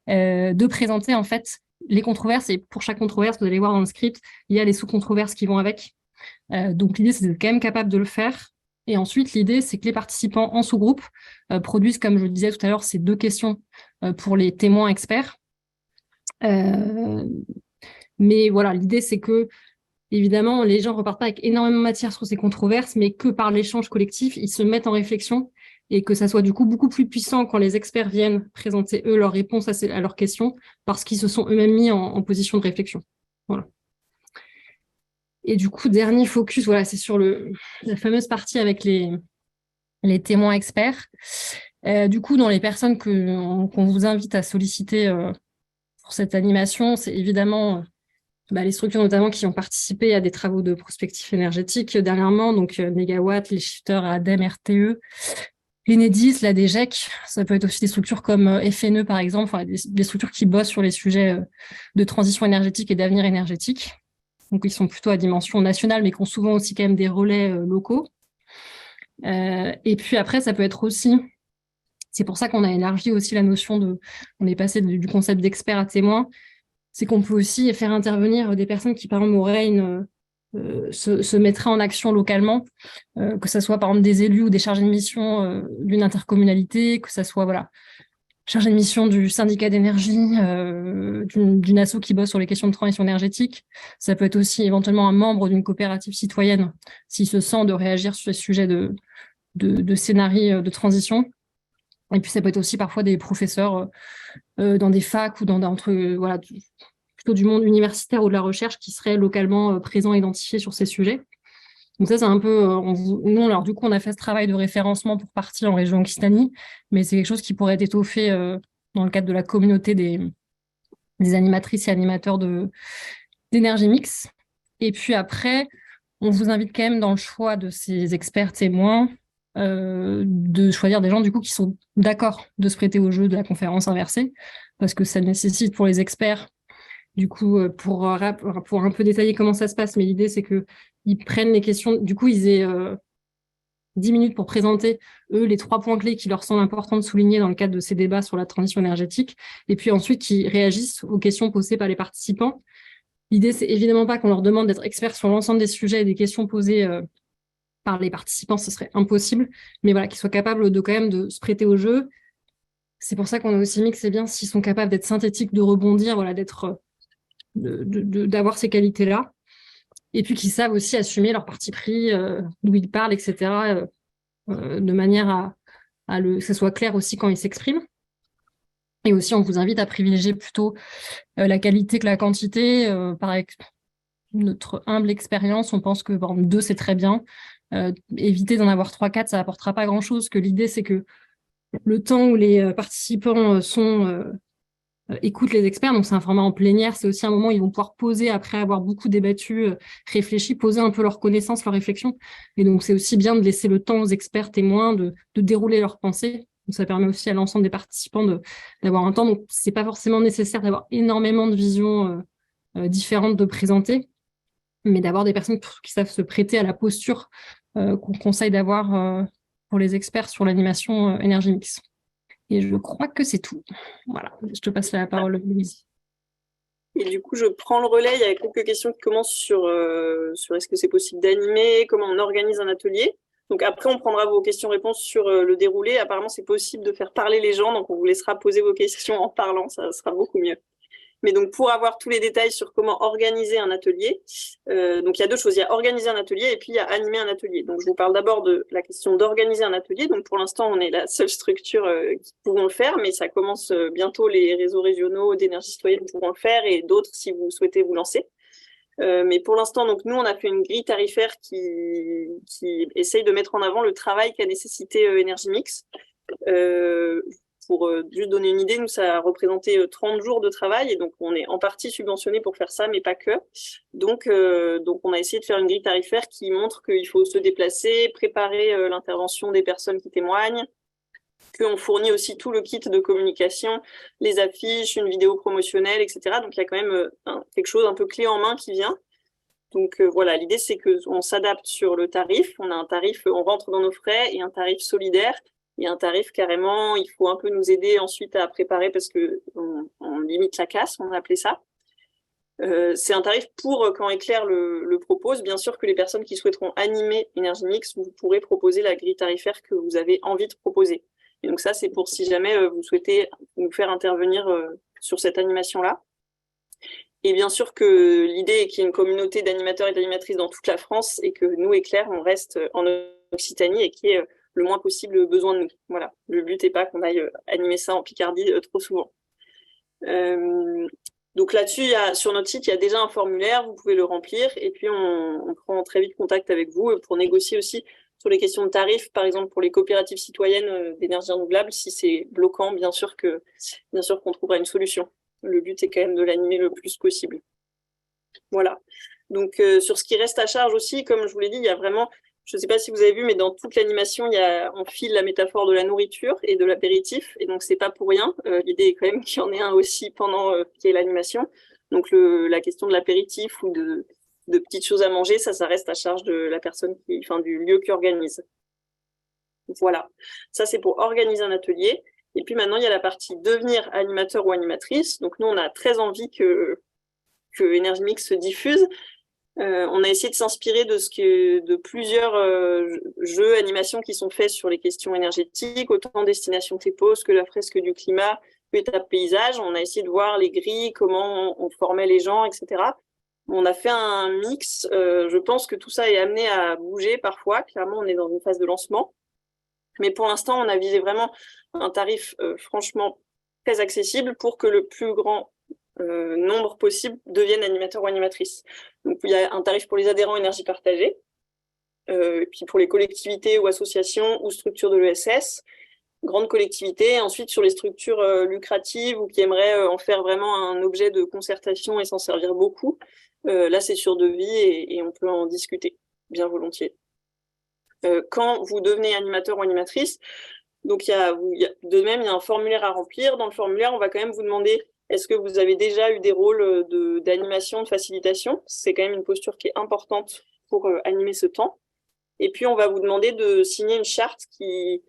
de présenter en fait les controverses. Et pour chaque controverse, vous allez voir dans le script, il y a les sous-controverses qui vont avec. Donc l'idée, c'est d'être quand même capable de le faire. Et ensuite, l'idée, c'est que les participants en sous-groupe produisent, comme je le disais tout à l'heure, ces 2 questions pour les témoins experts. Mais voilà, l'idée, c'est que évidemment, les gens ne repartent pas avec énormément de matière sur ces controverses, mais que par l'échange collectif, ils se mettent en réflexion et que ça soit du coup beaucoup plus puissant quand les experts viennent présenter, eux, leurs réponses à leurs questions, parce qu'ils se sont eux-mêmes mis en position de réflexion. Voilà. Et du coup, dernier focus, voilà, c'est sur la fameuse partie avec les témoins experts. Du coup, dans les personnes qu'on vous invite à solliciter pour cette animation, c'est évidemment les structures notamment qui ont participé à des travaux de prospectif énergétique dernièrement, donc Négawatt, les shifters ADEME, RTE, l'Enedis, la DGEC. Ça peut être aussi des structures comme FNE par exemple, enfin, des structures qui bossent sur les sujets de transition énergétique et d'avenir énergétique. Donc ils sont plutôt à dimension nationale, mais qui ont souvent aussi quand même des relais locaux. Et puis après, ça peut être aussi, c'est pour ça qu'on a élargi aussi la notion on est passé du concept d'expert à témoin, c'est qu'on peut aussi faire intervenir des personnes qui, par exemple, auraient se mettraient en action localement, que ce soit, par exemple, des élus ou des chargés de mission d'une intercommunalité, que ce soit, voilà, chargé de mission du syndicat d'énergie, d'une asso qui bosse sur les questions de transition énergétique. Ça peut être aussi éventuellement un membre d'une coopérative citoyenne, s'il se sent de réagir sur les sujets de scénarii de transition. Et puis, ça peut être aussi parfois des professeurs dans des facs ou voilà, plutôt du monde universitaire ou de la recherche qui seraient localement présents et identifiés sur ces sujets. Donc ça, c'est un peu... nous, alors du coup, on a fait ce travail de référencement pour partir en région Occitanie, mais c'est quelque chose qui pourrait être étoffé dans le cadre de la communauté des animatrices et animateurs d'énergie mix. Et puis après, on vous invite quand même dans le choix de ces experts témoins de choisir des gens du coup qui sont d'accord de se prêter au jeu de la conférence inversée, parce que ça nécessite pour les experts, du coup, pour un peu détailler comment ça se passe, mais l'idée c'est que ils prennent les questions. Du coup, ils aient 10 minutes pour présenter, eux, les 3 points clés qui leur semblent importants de souligner dans le cadre de ces débats sur la transition énergétique. Et puis ensuite, qu'ils réagissent aux questions posées par les participants. L'idée, c'est évidemment pas qu'on leur demande d'être experts sur l'ensemble des sujets et des questions posées par les participants, ce serait impossible. Mais voilà, qu'ils soient capables de quand même de se prêter au jeu. C'est pour ça qu'on a aussi mis que c'est bien s'ils sont capables d'être synthétiques, de rebondir, voilà, d'avoir ces qualités-là. Et puis qu'ils savent aussi assumer leur parti pris, d'où ils parlent, etc., de manière que ce soit clair aussi quand ils s'expriment. Et aussi, on vous invite à privilégier plutôt la qualité que la quantité. Par notre humble expérience, on pense que 2, c'est très bien. Éviter d'en avoir 3, 4, ça n'apportera pas grand-chose. Que l'idée, c'est que le temps où les participants écoutent les experts, donc c'est un format en plénière, c'est aussi un moment où ils vont pouvoir poser, après avoir beaucoup débattu, réfléchi, poser un peu leurs connaissances, leurs réflexions. Et donc, c'est aussi bien de laisser le temps aux experts témoins de dérouler leurs pensées. Donc, ça permet aussi à l'ensemble des participants d'avoir un temps. Donc, c'est pas forcément nécessaire d'avoir énormément de visions différentes de présenter, mais d'avoir des personnes qui savent se prêter à la posture qu'on conseille d'avoir pour les experts sur l'animation énergie mix. Et je crois que c'est tout. Voilà, je te passe la parole, Louise. Et du coup, je prends le relais. Il y a quelques questions qui commencent sur est-ce que c'est possible d'animer, comment on organise un atelier. Donc après, on prendra vos questions-réponses sur le déroulé. Apparemment, c'est possible de faire parler les gens, donc on vous laissera poser vos questions en parlant, ça sera beaucoup mieux. Mais donc, pour avoir tous les détails sur comment organiser un atelier, donc il y a 2 choses. Il y a organiser un atelier et puis il y a animer un atelier. Donc, je vous parle d'abord de la question d'organiser un atelier. Donc, pour l'instant, on est la seule structure qui pourront le faire, mais ça commence bientôt. Les réseaux régionaux d'énergie citoyenne pourront le faire et d'autres si vous souhaitez vous lancer. Mais pour l'instant, donc nous, on a fait une grille tarifaire qui essaye de mettre en avant le travail qu'a nécessité Énergie Mix. Pour juste donner une idée, nous, ça a représenté 30 jours de travail et donc on est en partie subventionné pour faire ça, mais pas que. Donc on a essayé de faire une grille tarifaire qui montre qu'il faut se déplacer, préparer l'intervention des personnes qui témoignent, qu'on fournit aussi tout le kit de communication, les affiches, une vidéo promotionnelle, etc. Donc il y a quand même quelque chose un peu clé en main qui vient. Donc voilà, l'idée c'est qu'on s'adapte sur le tarif. On a un tarif, on rentre dans nos frais et un tarif solidaire. Et un tarif carrément, il faut un peu nous aider ensuite à préparer parce que on limite la casse, on a appelé ça. C'est un tarif pour quand Éclair le propose. Bien sûr que les personnes qui souhaiteront animer Énergie Mix, vous pourrez proposer la grille tarifaire que vous avez envie de proposer. Et donc ça, c'est pour si jamais vous souhaitez nous faire intervenir sur cette animation-là. Et bien sûr que l'idée est qu'il y ait une communauté d'animateurs et d'animatrices dans toute la France et que nous, Éclair, on reste en Occitanie et qu'il y ait le moins possible besoin de nous. Voilà. Le but n'est pas qu'on aille animer ça en Picardie trop souvent. Donc là-dessus, sur notre site, il y a déjà un formulaire, vous pouvez le remplir et puis on prend très vite contact avec vous pour négocier aussi sur les questions de tarifs, par exemple pour les coopératives citoyennes d'énergie renouvelable. Si c'est bloquant, bien sûr qu'on trouvera une solution. Le but est quand même de l'animer le plus possible. Voilà. Donc sur ce qui reste à charge aussi, comme je vous l'ai dit, il y a vraiment, je ne sais pas si vous avez vu, mais dans toute l'animation, on file la métaphore de la nourriture et de l'apéritif, et donc c'est pas pour rien. L'idée est quand même qu'il y en ait un aussi pendant qu'il y ait l'animation. Donc la question de l'apéritif ou de petites choses à manger, ça reste à charge de la personne du lieu qui organise. Voilà. Ça c'est pour organiser un atelier. Et puis maintenant, il y a la partie devenir animateur ou animatrice. Donc nous, on a très envie que Énergie Mix se diffuse. On a essayé de s'inspirer de plusieurs jeux, animations qui sont faits sur les questions énergétiques, autant Destination TEPOS que la fresque du climat, que Étape paysage. On a essayé de voir les grilles, comment on formait les gens, etc. On a fait un mix. Je pense que tout ça est amené à bouger parfois. Clairement, on est dans une phase de lancement. Mais pour l'instant, on a visé vraiment un tarif franchement très accessible pour que le plus grand nombre possible deviennent animateurs ou animatrices. Donc, il y a un tarif pour les adhérents énergie partagée, et puis pour les collectivités ou associations ou structures de l'ESS, grandes collectivités, et ensuite sur les structures lucratives ou qui aimeraient en faire vraiment un objet de concertation et s'en servir beaucoup. Là, c'est sur devis et on peut en discuter bien volontiers. Quand vous devenez animateur ou animatrice, donc de même, il y a un formulaire à remplir. Dans le formulaire, on va quand même vous demander est-ce que vous avez déjà eu des rôles d'animation, de facilitation? C'est quand même une posture qui est importante pour animer ce temps. Et puis, on va vous demander de signer une charte qui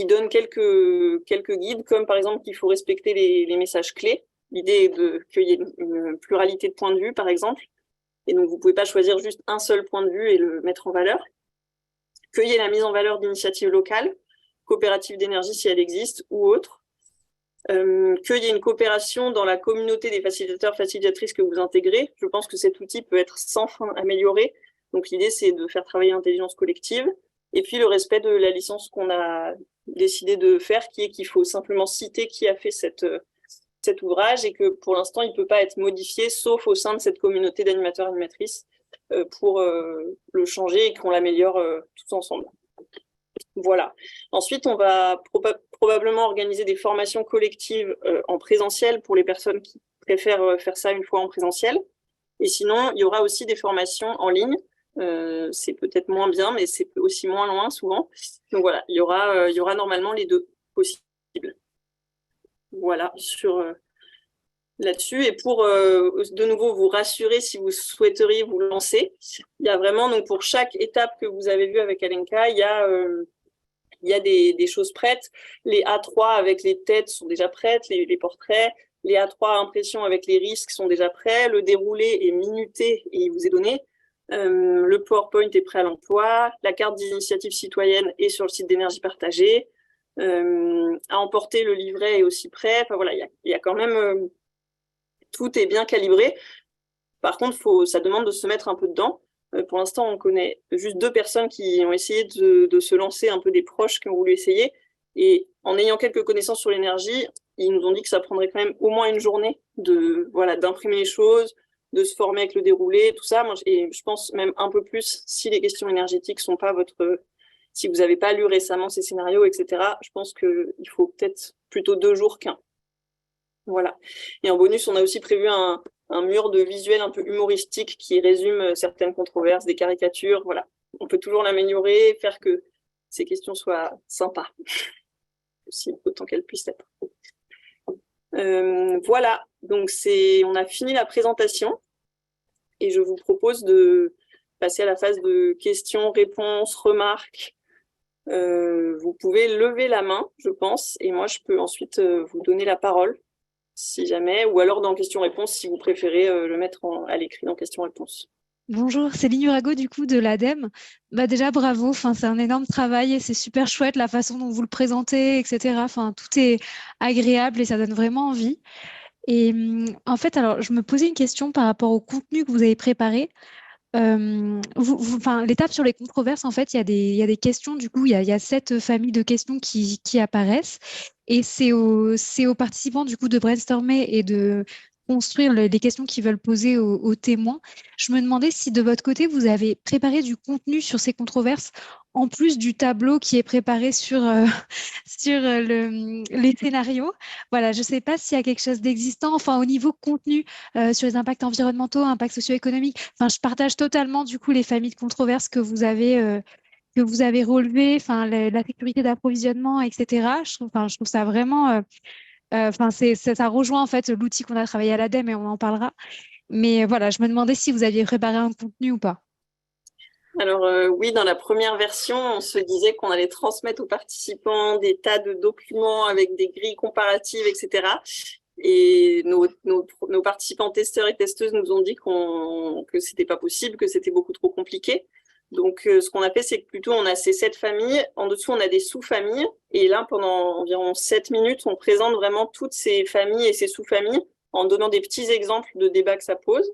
donne quelques guides, comme par exemple qu'il faut respecter les messages clés. L'idée est qu'il y ait une pluralité de points de vue, par exemple. Et donc, vous ne pouvez pas choisir juste un seul point de vue et le mettre en valeur. Qu'il y ait la mise en valeur d'initiatives locales, coopératives d'énergie si elle existe, ou autres. Qu'il y ait une coopération dans la communauté des facilitateurs, facilitatrices que vous intégrez. Je pense que cet outil peut être sans fin amélioré. Donc, l'idée, c'est de faire travailler l'intelligence collective. Et puis, le respect de la licence qu'on a décidé de faire, qui est qu'il faut simplement citer qui a fait cet ouvrage et que pour l'instant, il ne peut pas être modifié, sauf au sein de cette communauté d'animateurs-animatrices pour le changer et qu'on l'améliore tous ensemble. Voilà. Ensuite, on va probablement organiser des formations collectives en présentiel pour les personnes qui préfèrent faire ça une fois en présentiel. Et sinon, il y aura aussi des formations en ligne. C'est peut-être moins bien, mais c'est aussi moins loin souvent. Donc voilà, il y aura normalement les deux possibles. Voilà, là-dessus. Et pour de nouveau vous rassurer si vous souhaiteriez vous lancer, il y a vraiment, donc pour chaque étape que vous avez vue avec Alenka, il y a des choses prêtes. Les A3 avec les têtes sont déjà prêtes, les portraits. Les A3 impressions avec les risques sont déjà prêts. Le déroulé est minuté et il vous est donné. Le PowerPoint est prêt à l'emploi. La carte d'initiative citoyenne est sur le site d'énergie partagée. À emporter, le livret est aussi prêt. Enfin voilà, il y a quand même tout est bien calibré. Par contre, ça demande de se mettre un peu dedans. Pour l'instant, on connaît juste 2 personnes qui ont essayé de se lancer, un peu des proches qui ont voulu essayer. Et en ayant quelques connaissances sur l'énergie, ils nous ont dit que ça prendrait quand même au moins une journée d'imprimer les choses, de se former avec le déroulé, tout ça. Et je pense même un peu plus si les questions énergétiques sont pas si vous n'avez pas lu récemment ces scénarios, etc. Je pense qu'il faut peut-être plutôt 2 jours qu'1. Voilà. Et en bonus, on a aussi prévu un mur de visuels un peu humoristique qui résume certaines controverses, des caricatures. Voilà. On peut toujours l'améliorer, faire que ces questions soient sympas, aussi autant qu'elles puissent être. Voilà. Donc on a fini la présentation et je vous propose de passer à la phase de questions, réponses, remarques. Vous pouvez lever la main, je pense, et moi je peux ensuite vous donner la parole. Si jamais, ou alors dans questions-réponses, si vous préférez le mettre à l'écrit dans questions-réponses. Bonjour, Céline Urago du coup de l'ADEME. Déjà bravo, c'est un énorme travail et c'est super chouette la façon dont vous le présentez, etc. Tout est agréable et ça donne vraiment envie. Et en fait, alors je me posais une question par rapport au contenu que vous avez préparé. L'étape sur les controverses, en fait, il y a des questions, du coup, il y a 7 familles de questions qui apparaissent. Et c'est aux participants, du coup, de brainstormer et de construire les questions qu'ils veulent poser aux témoins. Je me demandais si, de votre côté, vous avez préparé du contenu sur ces controverses, en plus du tableau qui est préparé sur les scénarios. Voilà, je ne sais pas s'il y a quelque chose d'existant, au niveau contenu, sur les impacts environnementaux, impacts socio-économiques. Je partage totalement, du coup, les familles de controverses que vous avez relevées, la sécurité d'approvisionnement, etc. Je trouve ça vraiment... ça rejoint, en fait, l'outil qu'on a travaillé à l'ADEME et on en parlera. Mais voilà, je me demandais si vous aviez préparé un contenu ou pas. Alors oui, dans la première version, on se disait qu'on allait transmettre aux participants des tas de documents avec des grilles comparatives, etc. Et nos participants testeurs et testeuses nous ont dit que c'était pas possible, que c'était beaucoup trop compliqué. Donc ce qu'on a fait, c'est que plutôt on a ces 7 familles, en dessous on a des sous-familles, et là pendant environ 7 minutes, on présente vraiment toutes ces familles et ces sous-familles en donnant des petits exemples de débats que ça pose.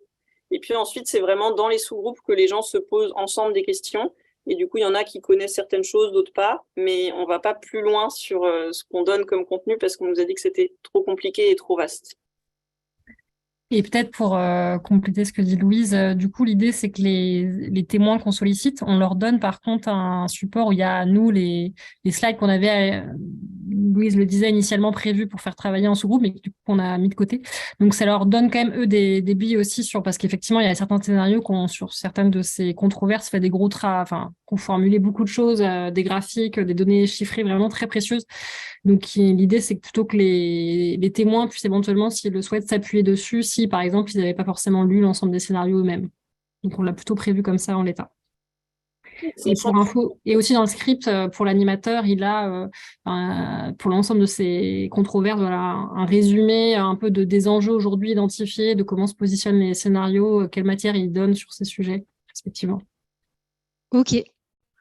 Et puis ensuite, c'est vraiment dans les sous-groupes que les gens se posent ensemble des questions. Et du coup, il y en a qui connaissent certaines choses, d'autres pas. Mais on va pas plus loin sur ce qu'on donne comme contenu parce qu'on nous a dit que c'était trop compliqué et trop vaste. Et peut-être pour compléter ce que dit Louise, du coup, l'idée, c'est que les témoins qu'on sollicite, on leur donne par contre un support où il y a, nous, les slides qu'on avait, Louise le disait, initialement prévus pour faire travailler en sous-groupe, mais du coup, qu'on a mis de côté. Donc, ça leur donne quand même, eux, des billes aussi parce qu'effectivement, il y a certains scénarios sur certaines de ces controverses, fait des gros qu'on formulé beaucoup de choses, des graphiques, des données chiffrées vraiment très précieuses. Donc, l'idée, c'est que plutôt que les témoins puissent éventuellement, s'ils le souhaitent, s'appuyer dessus, si, par exemple, ils n'avaient pas forcément lu l'ensemble des scénarios eux-mêmes. Donc, on l'a plutôt prévu comme ça en l'état. Et pour info, et aussi dans le script, pour l'animateur, il a, pour l'ensemble de ces controverses, voilà, un résumé un peu des enjeux aujourd'hui identifiés, de comment se positionnent les scénarios, quelle matière il donne sur ces sujets, respectivement. Ok,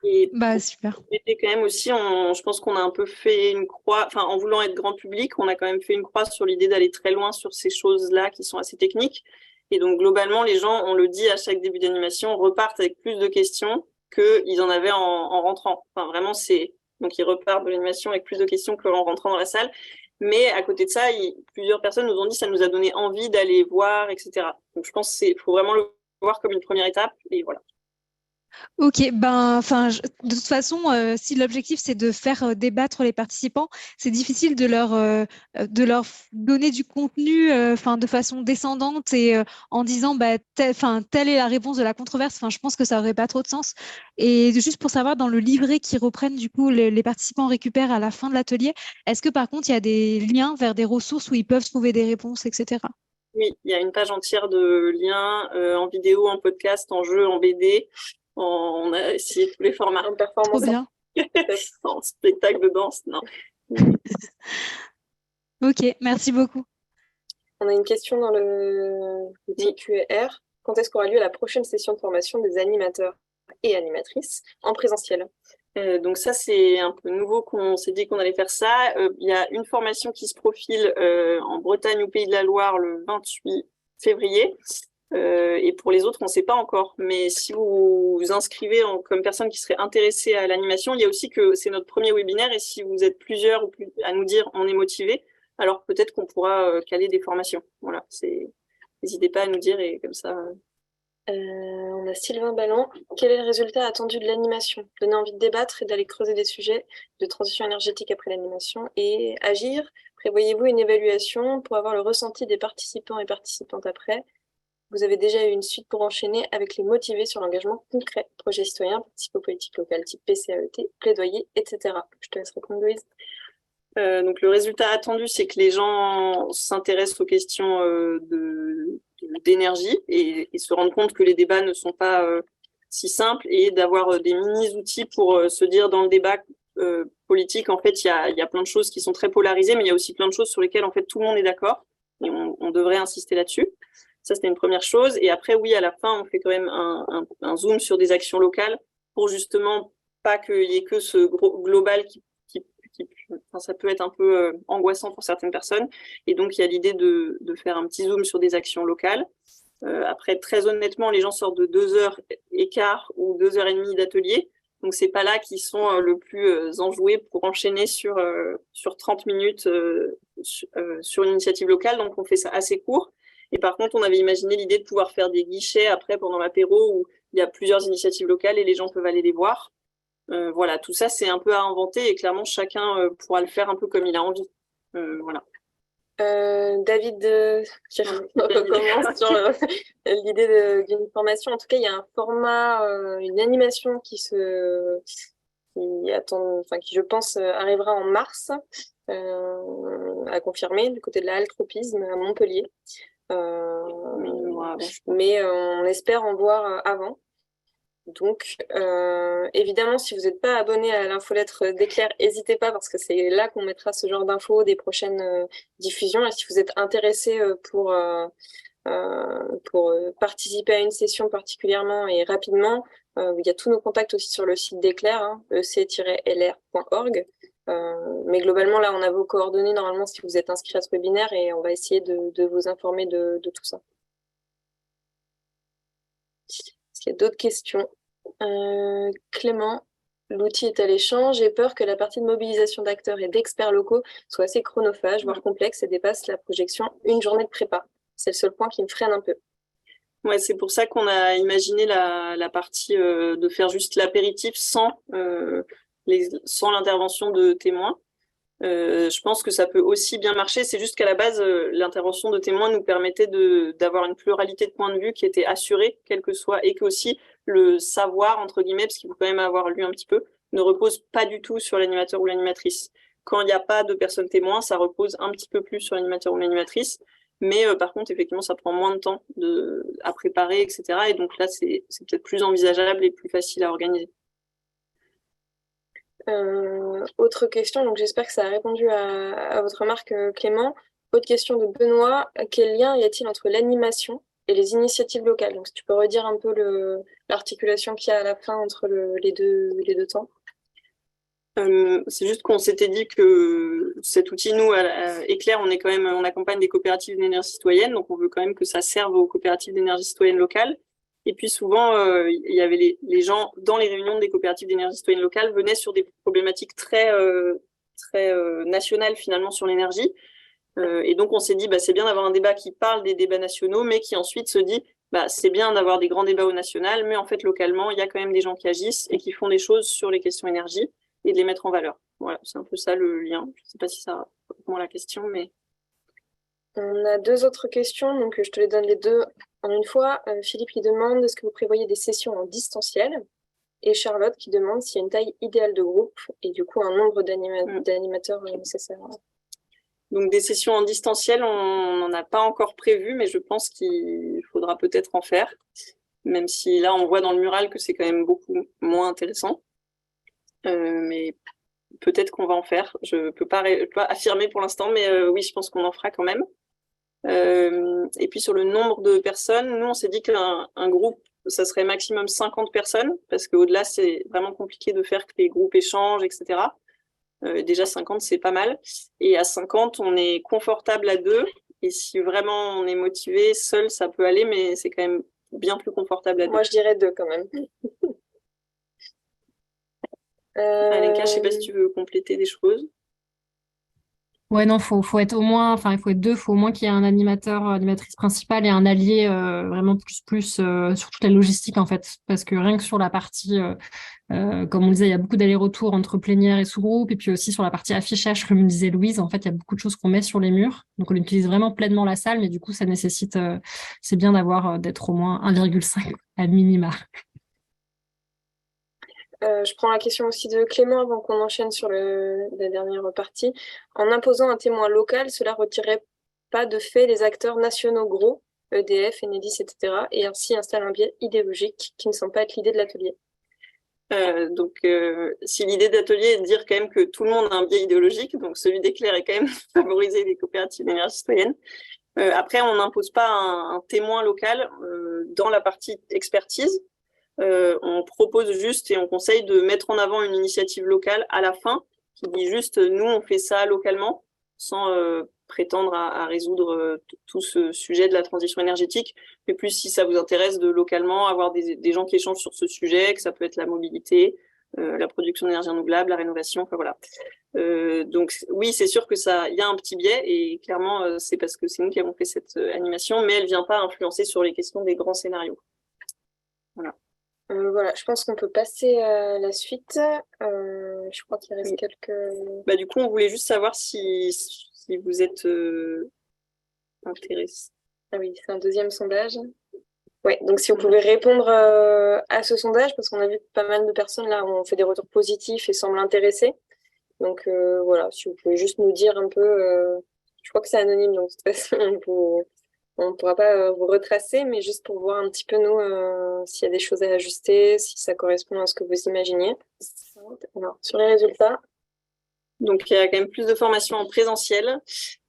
Et bah super. c'était quand même aussi, je pense qu'on a un peu fait une croix, enfin, en voulant être grand public, on a quand même fait une croix sur l'idée d'aller très loin sur ces choses-là qui sont assez techniques. Et donc, globalement, les gens, on le dit à chaque début d'animation, repartent avec plus de questions qu'ils en avaient en rentrant. Enfin, vraiment, donc ils repartent de l'animation avec plus de questions qu'en rentrant dans la salle. Mais à côté de ça, plusieurs personnes nous ont dit, ça nous a donné envie d'aller voir, etc. Donc, je pense qu'il faut vraiment le voir comme une première étape. Et voilà. Ok, ben, enfin, de toute façon, si l'objectif c'est de faire débattre les participants, c'est difficile de leur donner du contenu, enfin, de façon descendante et en disant, bah, telle est la réponse de la controverse. Enfin, je pense que ça aurait pas trop de sens. Et juste pour savoir, dans le livret qui reprennent du coup les participants récupèrent à la fin de l'atelier, est-ce que par contre il y a des liens vers des ressources où ils peuvent trouver des réponses, etc. Oui, il y a une page entière de liens en vidéo, en podcast, en jeu, en BD. On a essayé tous les formats. En Trop performance, bien. En spectacle de danse, non. Ok, merci beaucoup. on a une question dans le petit QR. Quand est-ce qu'aura lieu la prochaine session de formation des animateurs et animatrices en présentiel? Donc ça, c'est un peu nouveau qu'on s'est dit qu'on allait faire ça. Il y a une formation qui se profile en Bretagne, au Pays de la Loire, le 28 février. Et pour les autres, on ne sait pas encore. Mais si vous vous inscrivez comme personne qui serait intéressée à l'animation, il y a aussi que c'est notre premier webinaire. Et si vous êtes plusieurs ou plus à nous dire on est motivé, alors peut-être qu'on pourra caler des formations. Voilà, n'hésitez pas à nous dire et comme ça. On a Sylvain Ballon. Quel est le résultat attendu de l'animation? Donner envie de débattre et d'aller creuser des sujets de transition énergétique après l'animation et agir. Prévoyez-vous une évaluation pour avoir le ressenti des participants et participantes après? Vous avez déjà eu une suite pour enchaîner avec les motivés sur l'engagement concret, projet citoyen, participer aux politiques locales type PCAET, plaidoyer, etc. Je te laisse répondre, Louise. Donc le résultat attendu, c'est que les gens s'intéressent aux questions d'énergie et se rendent compte que les débats ne sont pas si simples et d'avoir des mini-outils pour se dire dans le débat politique, en fait, il y a plein de choses qui sont très polarisées, mais il y a aussi plein de choses sur lesquelles en fait tout le monde est d'accord et on devrait insister là-dessus. Ça, c'était une première chose. Et après, oui, à la fin, on fait quand même un zoom sur des actions locales pour justement pas qu'il y ait que ce gros global enfin, ça peut être un peu angoissant pour certaines personnes. Et donc, il y a l'idée de faire un petit zoom sur des actions locales. Après, très honnêtement, les gens sortent de 2h15 ou 2h30 d'atelier. Donc, c'est pas là qu'ils sont le plus enjoués pour enchaîner sur 30 minutes sur une initiative locale. Donc, on fait ça assez court. Et par contre, on avait imaginé l'idée de pouvoir faire des guichets après pendant l'apéro où il y a plusieurs initiatives locales et les gens peuvent aller les voir. Voilà, tout ça, c'est un peu à inventer et clairement, chacun pourra le faire un peu comme il a envie. Voilà. David, qui recommence sur l'idée d'une formation. En tout cas, il y a un format, une animation qui, je pense, arrivera en mars, à confirmer, du côté de la Altropisme à Montpellier. Mais on espère en voir avant. Donc, évidemment, si vous n'êtes pas abonné à l'infolettre d'Éclair, n'hésitez pas parce que c'est là qu'on mettra ce genre d'infos des prochaines diffusions. Et si vous êtes intéressé pour participer à une session particulièrement et rapidement, il y a tous nos contacts aussi sur le site d'Éclair, hein, ec-lr.org. Mais globalement, là, on a vos coordonnées normalement si vous êtes inscrit à ce webinaire et on va essayer de vous informer de tout ça. Est-ce qu'il y a d'autres questions? Clément, l'outil est alléchant. J'ai peur que la partie de mobilisation d'acteurs et d'experts locaux soit assez chronophage, voire complexe et dépasse la projection une journée de prépa. C'est le seul point qui me freine un peu. Ouais, c'est pour ça qu'on a imaginé la partie de faire juste l'apéritif sans l'intervention de témoins. Je pense que ça peut aussi bien marcher. C'est juste qu'à la base, l'intervention de témoins nous permettait d'avoir une pluralité de points de vue qui était assurée, quel que soit, et que aussi le savoir, entre guillemets, parce qu'il faut quand même avoir lu un petit peu, ne repose pas du tout sur l'animateur ou l'animatrice. Quand il n'y a pas de personnes témoins, ça repose un petit peu plus sur l'animateur ou l'animatrice. Mais par contre, effectivement, ça prend moins de temps à préparer, etc. Et donc là, c'est peut-être plus envisageable et plus facile à organiser. Autre question, donc j'espère que ça a répondu à votre remarque, Clément. Autre question de Benoît, quel lien y a-t-il entre l'animation et les initiatives locales? Donc si tu peux redire un peu l'articulation qu'il y a à la fin entre les deux temps. C'est juste qu'on s'était dit que cet outil, nous, à Éclair, on accompagne des coopératives d'énergie citoyenne, donc on veut quand même que ça serve aux coopératives d'énergie citoyenne locales. Et puis souvent, il y avait les gens dans les réunions des coopératives d'énergie citoyenne locales venaient sur des problématiques très nationales finalement sur l'énergie. Et donc on s'est dit, c'est bien d'avoir un débat qui parle des débats nationaux, mais qui ensuite se dit, c'est bien d'avoir des grands débats au national, mais en fait localement, il y a quand même des gens qui agissent et qui font des choses sur les questions énergie et de les mettre en valeur. Voilà, c'est un peu ça le lien. Je ne sais pas si ça répond à la question, mais... On a deux autres questions, donc je te les donne les deux en une fois. Philippe qui demande, est-ce que vous prévoyez des sessions en distanciel? Et Charlotte qui demande s'il y a une taille idéale de groupe et du coup un nombre d'animateurs nécessaire. Donc des sessions en distanciel, on n'en a pas encore prévu, mais je pense qu'il faudra peut-être en faire, même si là on voit dans le mural que c'est quand même beaucoup moins intéressant. Mais peut-être qu'on va en faire. Je peux pas affirmer pour l'instant, mais oui, je pense qu'on en fera quand même. Et puis sur le nombre de personnes, nous on s'est dit qu'un groupe, ça serait maximum 50 personnes, parce qu'au-delà c'est vraiment compliqué de faire que les groupes échangent, etc. Déjà 50 c'est pas mal. Et à 50 on est confortable à deux. Et si vraiment on est motivé, seul ça peut aller, mais c'est quand même bien plus confortable à deux. Moi je dirais deux quand même. Alenka, je sais pas si tu veux compléter des choses. Ouais, non, faut être au moins, enfin, il faut être deux, faut au moins qu'il y ait un animateur, animatrice principale et un allié vraiment plus sur toute la logistique en fait, parce que rien que sur la partie, comme on disait, il y a beaucoup d'allers-retours entre plénière et sous-groupe, et puis aussi sur la partie affichage, comme disait Louise, en fait, il y a beaucoup de choses qu'on met sur les murs, donc on utilise vraiment pleinement la salle, mais du coup, ça nécessite, c'est bien d'être au moins 1,5 à minima. Je prends la question aussi de Clément avant qu'on enchaîne sur la dernière partie. En imposant un témoin local, cela retirerait pas de fait les acteurs nationaux gros, EDF, Enedis, etc., et ainsi installe un biais idéologique qui ne semble pas être l'idée de l'atelier. Si l'idée d'atelier est de dire quand même que tout le monde a un biais idéologique, donc celui d'Éclair est quand même favoriser les coopératives d'énergie citoyenne. Après, on n'impose pas un témoin local dans la partie expertise. On propose juste et on conseille de mettre en avant une initiative locale à la fin qui dit juste nous on fait ça localement sans prétendre à résoudre tout ce sujet de la transition énergétique, mais plus si ça vous intéresse de localement avoir des gens qui échangent sur ce sujet, que ça peut être la mobilité, la production d'énergie renouvelable, la rénovation, enfin voilà. Donc oui, c'est sûr que il y a un petit biais et clairement c'est parce que c'est nous qui avons fait cette animation, mais elle vient pas influencer sur les questions des grands scénarios. Voilà. Voilà, je pense qu'on peut passer à la suite. Je crois qu'il reste quelques... Du coup, on voulait juste savoir si vous êtes intéressé. Ah oui, c'est un deuxième sondage. Oui, donc si vous pouvez répondre à ce sondage, parce qu'on a vu que pas mal de personnes là ont fait des retours positifs et semblent intéressés. Donc voilà, si vous pouvez juste nous dire un peu... je crois que c'est anonyme, donc de toute façon, on ne pourra pas vous retracer, mais juste pour voir un petit peu, nous, s'il y a des choses à ajuster, si ça correspond à ce que vous imaginiez. Alors, sur les résultats. Donc, il y a quand même plus de formations en présentiel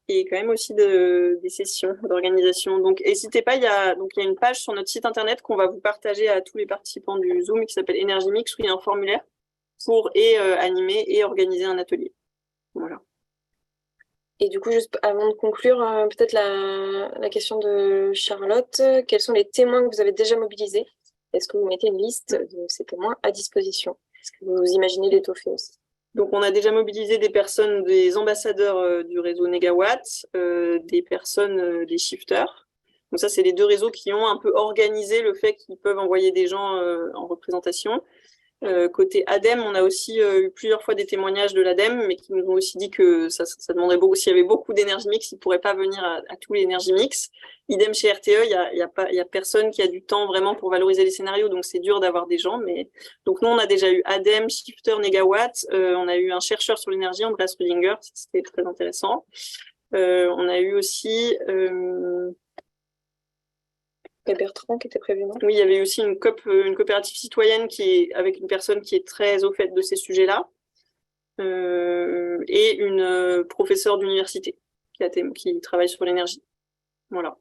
et quand même aussi des sessions d'organisation. Donc, n'hésitez pas, il y a une page sur notre site internet qu'on va vous partager à tous les participants du Zoom qui s'appelle Energy Mix, où il y a un formulaire pour animer et organiser un atelier. Voilà. Et du coup, juste avant de conclure, peut-être la question de Charlotte. Quels sont les témoins que vous avez déjà mobilisés? Est-ce que vous mettez une liste de ces témoins à disposition? Est-ce que vous imaginez l'étoffer aussi? Donc, on a déjà mobilisé des personnes, des ambassadeurs du réseau Négawatt, des personnes, des shifters. Donc ça, c'est les deux réseaux qui ont un peu organisé le fait qu'ils peuvent envoyer des gens en représentation. Côté ADEME, on a aussi eu plusieurs fois des témoignages de l'ADEME, mais qui nous ont aussi dit que ça demanderait beaucoup. S'il y avait beaucoup d'énergie mix, ils ne pourraient pas venir à tous les énergies mix. Idem chez RTE, il y a personne qui a du temps vraiment pour valoriser les scénarios, donc c'est dur d'avoir des gens. Mais donc nous, on a déjà eu ADEME, Shifter, Négawatt. On a eu un chercheur sur l'énergie, Andreas Rüdinger, c'était très intéressant. On a eu aussi Bertrand qui était prévu, non? Oui, il y avait aussi une coopérative citoyenne avec une personne qui est très au fait de ces sujets-là. et une professeure d'université qui travaille sur l'énergie. Voilà.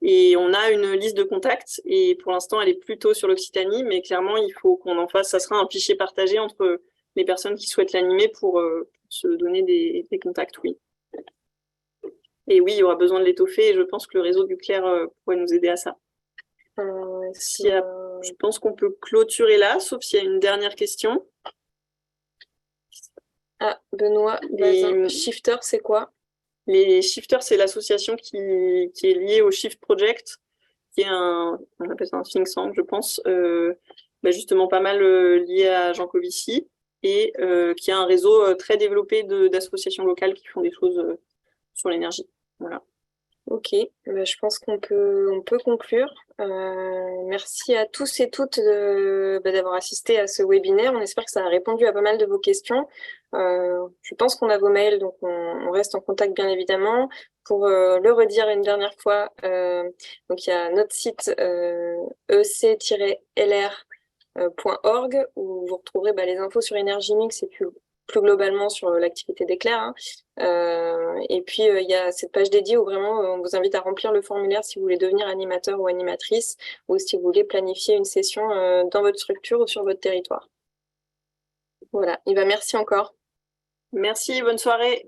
Et on a une liste de contacts et pour l'instant, elle est plutôt sur l'Occitanie, mais clairement, il faut qu'on en fasse. Ça sera un fichier partagé entre les personnes qui souhaitent l'animer pour se donner des contacts, oui. Et oui, il y aura besoin de l'étoffer et je pense que le réseau du Clair pourrait nous aider à ça. Je pense qu'on peut clôturer là, sauf s'il y a une dernière question. Ah, Benoît, Shifter, c'est quoi? Les Shifters, c'est l'association qui est liée au Shift Project, qui est on appelle ça un think tank, je pense, justement pas mal lié à Jean Covici, et qui a un réseau très développé d'associations locales qui font des choses sur l'énergie. Voilà. Ok, je pense qu'on peut conclure. Merci à tous et toutes d'avoir assisté à ce webinaire. On espère que ça a répondu à pas mal de vos questions. Je pense qu'on a vos mails, donc on reste en contact bien évidemment. Pour le redire une dernière fois, donc il y a notre site ec-lr.org où vous retrouverez les infos sur Energy Mix et plus globalement sur l'activité d'Eclair. Et puis, il y a cette page dédiée où vraiment on vous invite à remplir le formulaire si vous voulez devenir animateur ou animatrice ou si vous voulez planifier une session dans votre structure ou sur votre territoire. Voilà, merci encore. Merci, bonne soirée.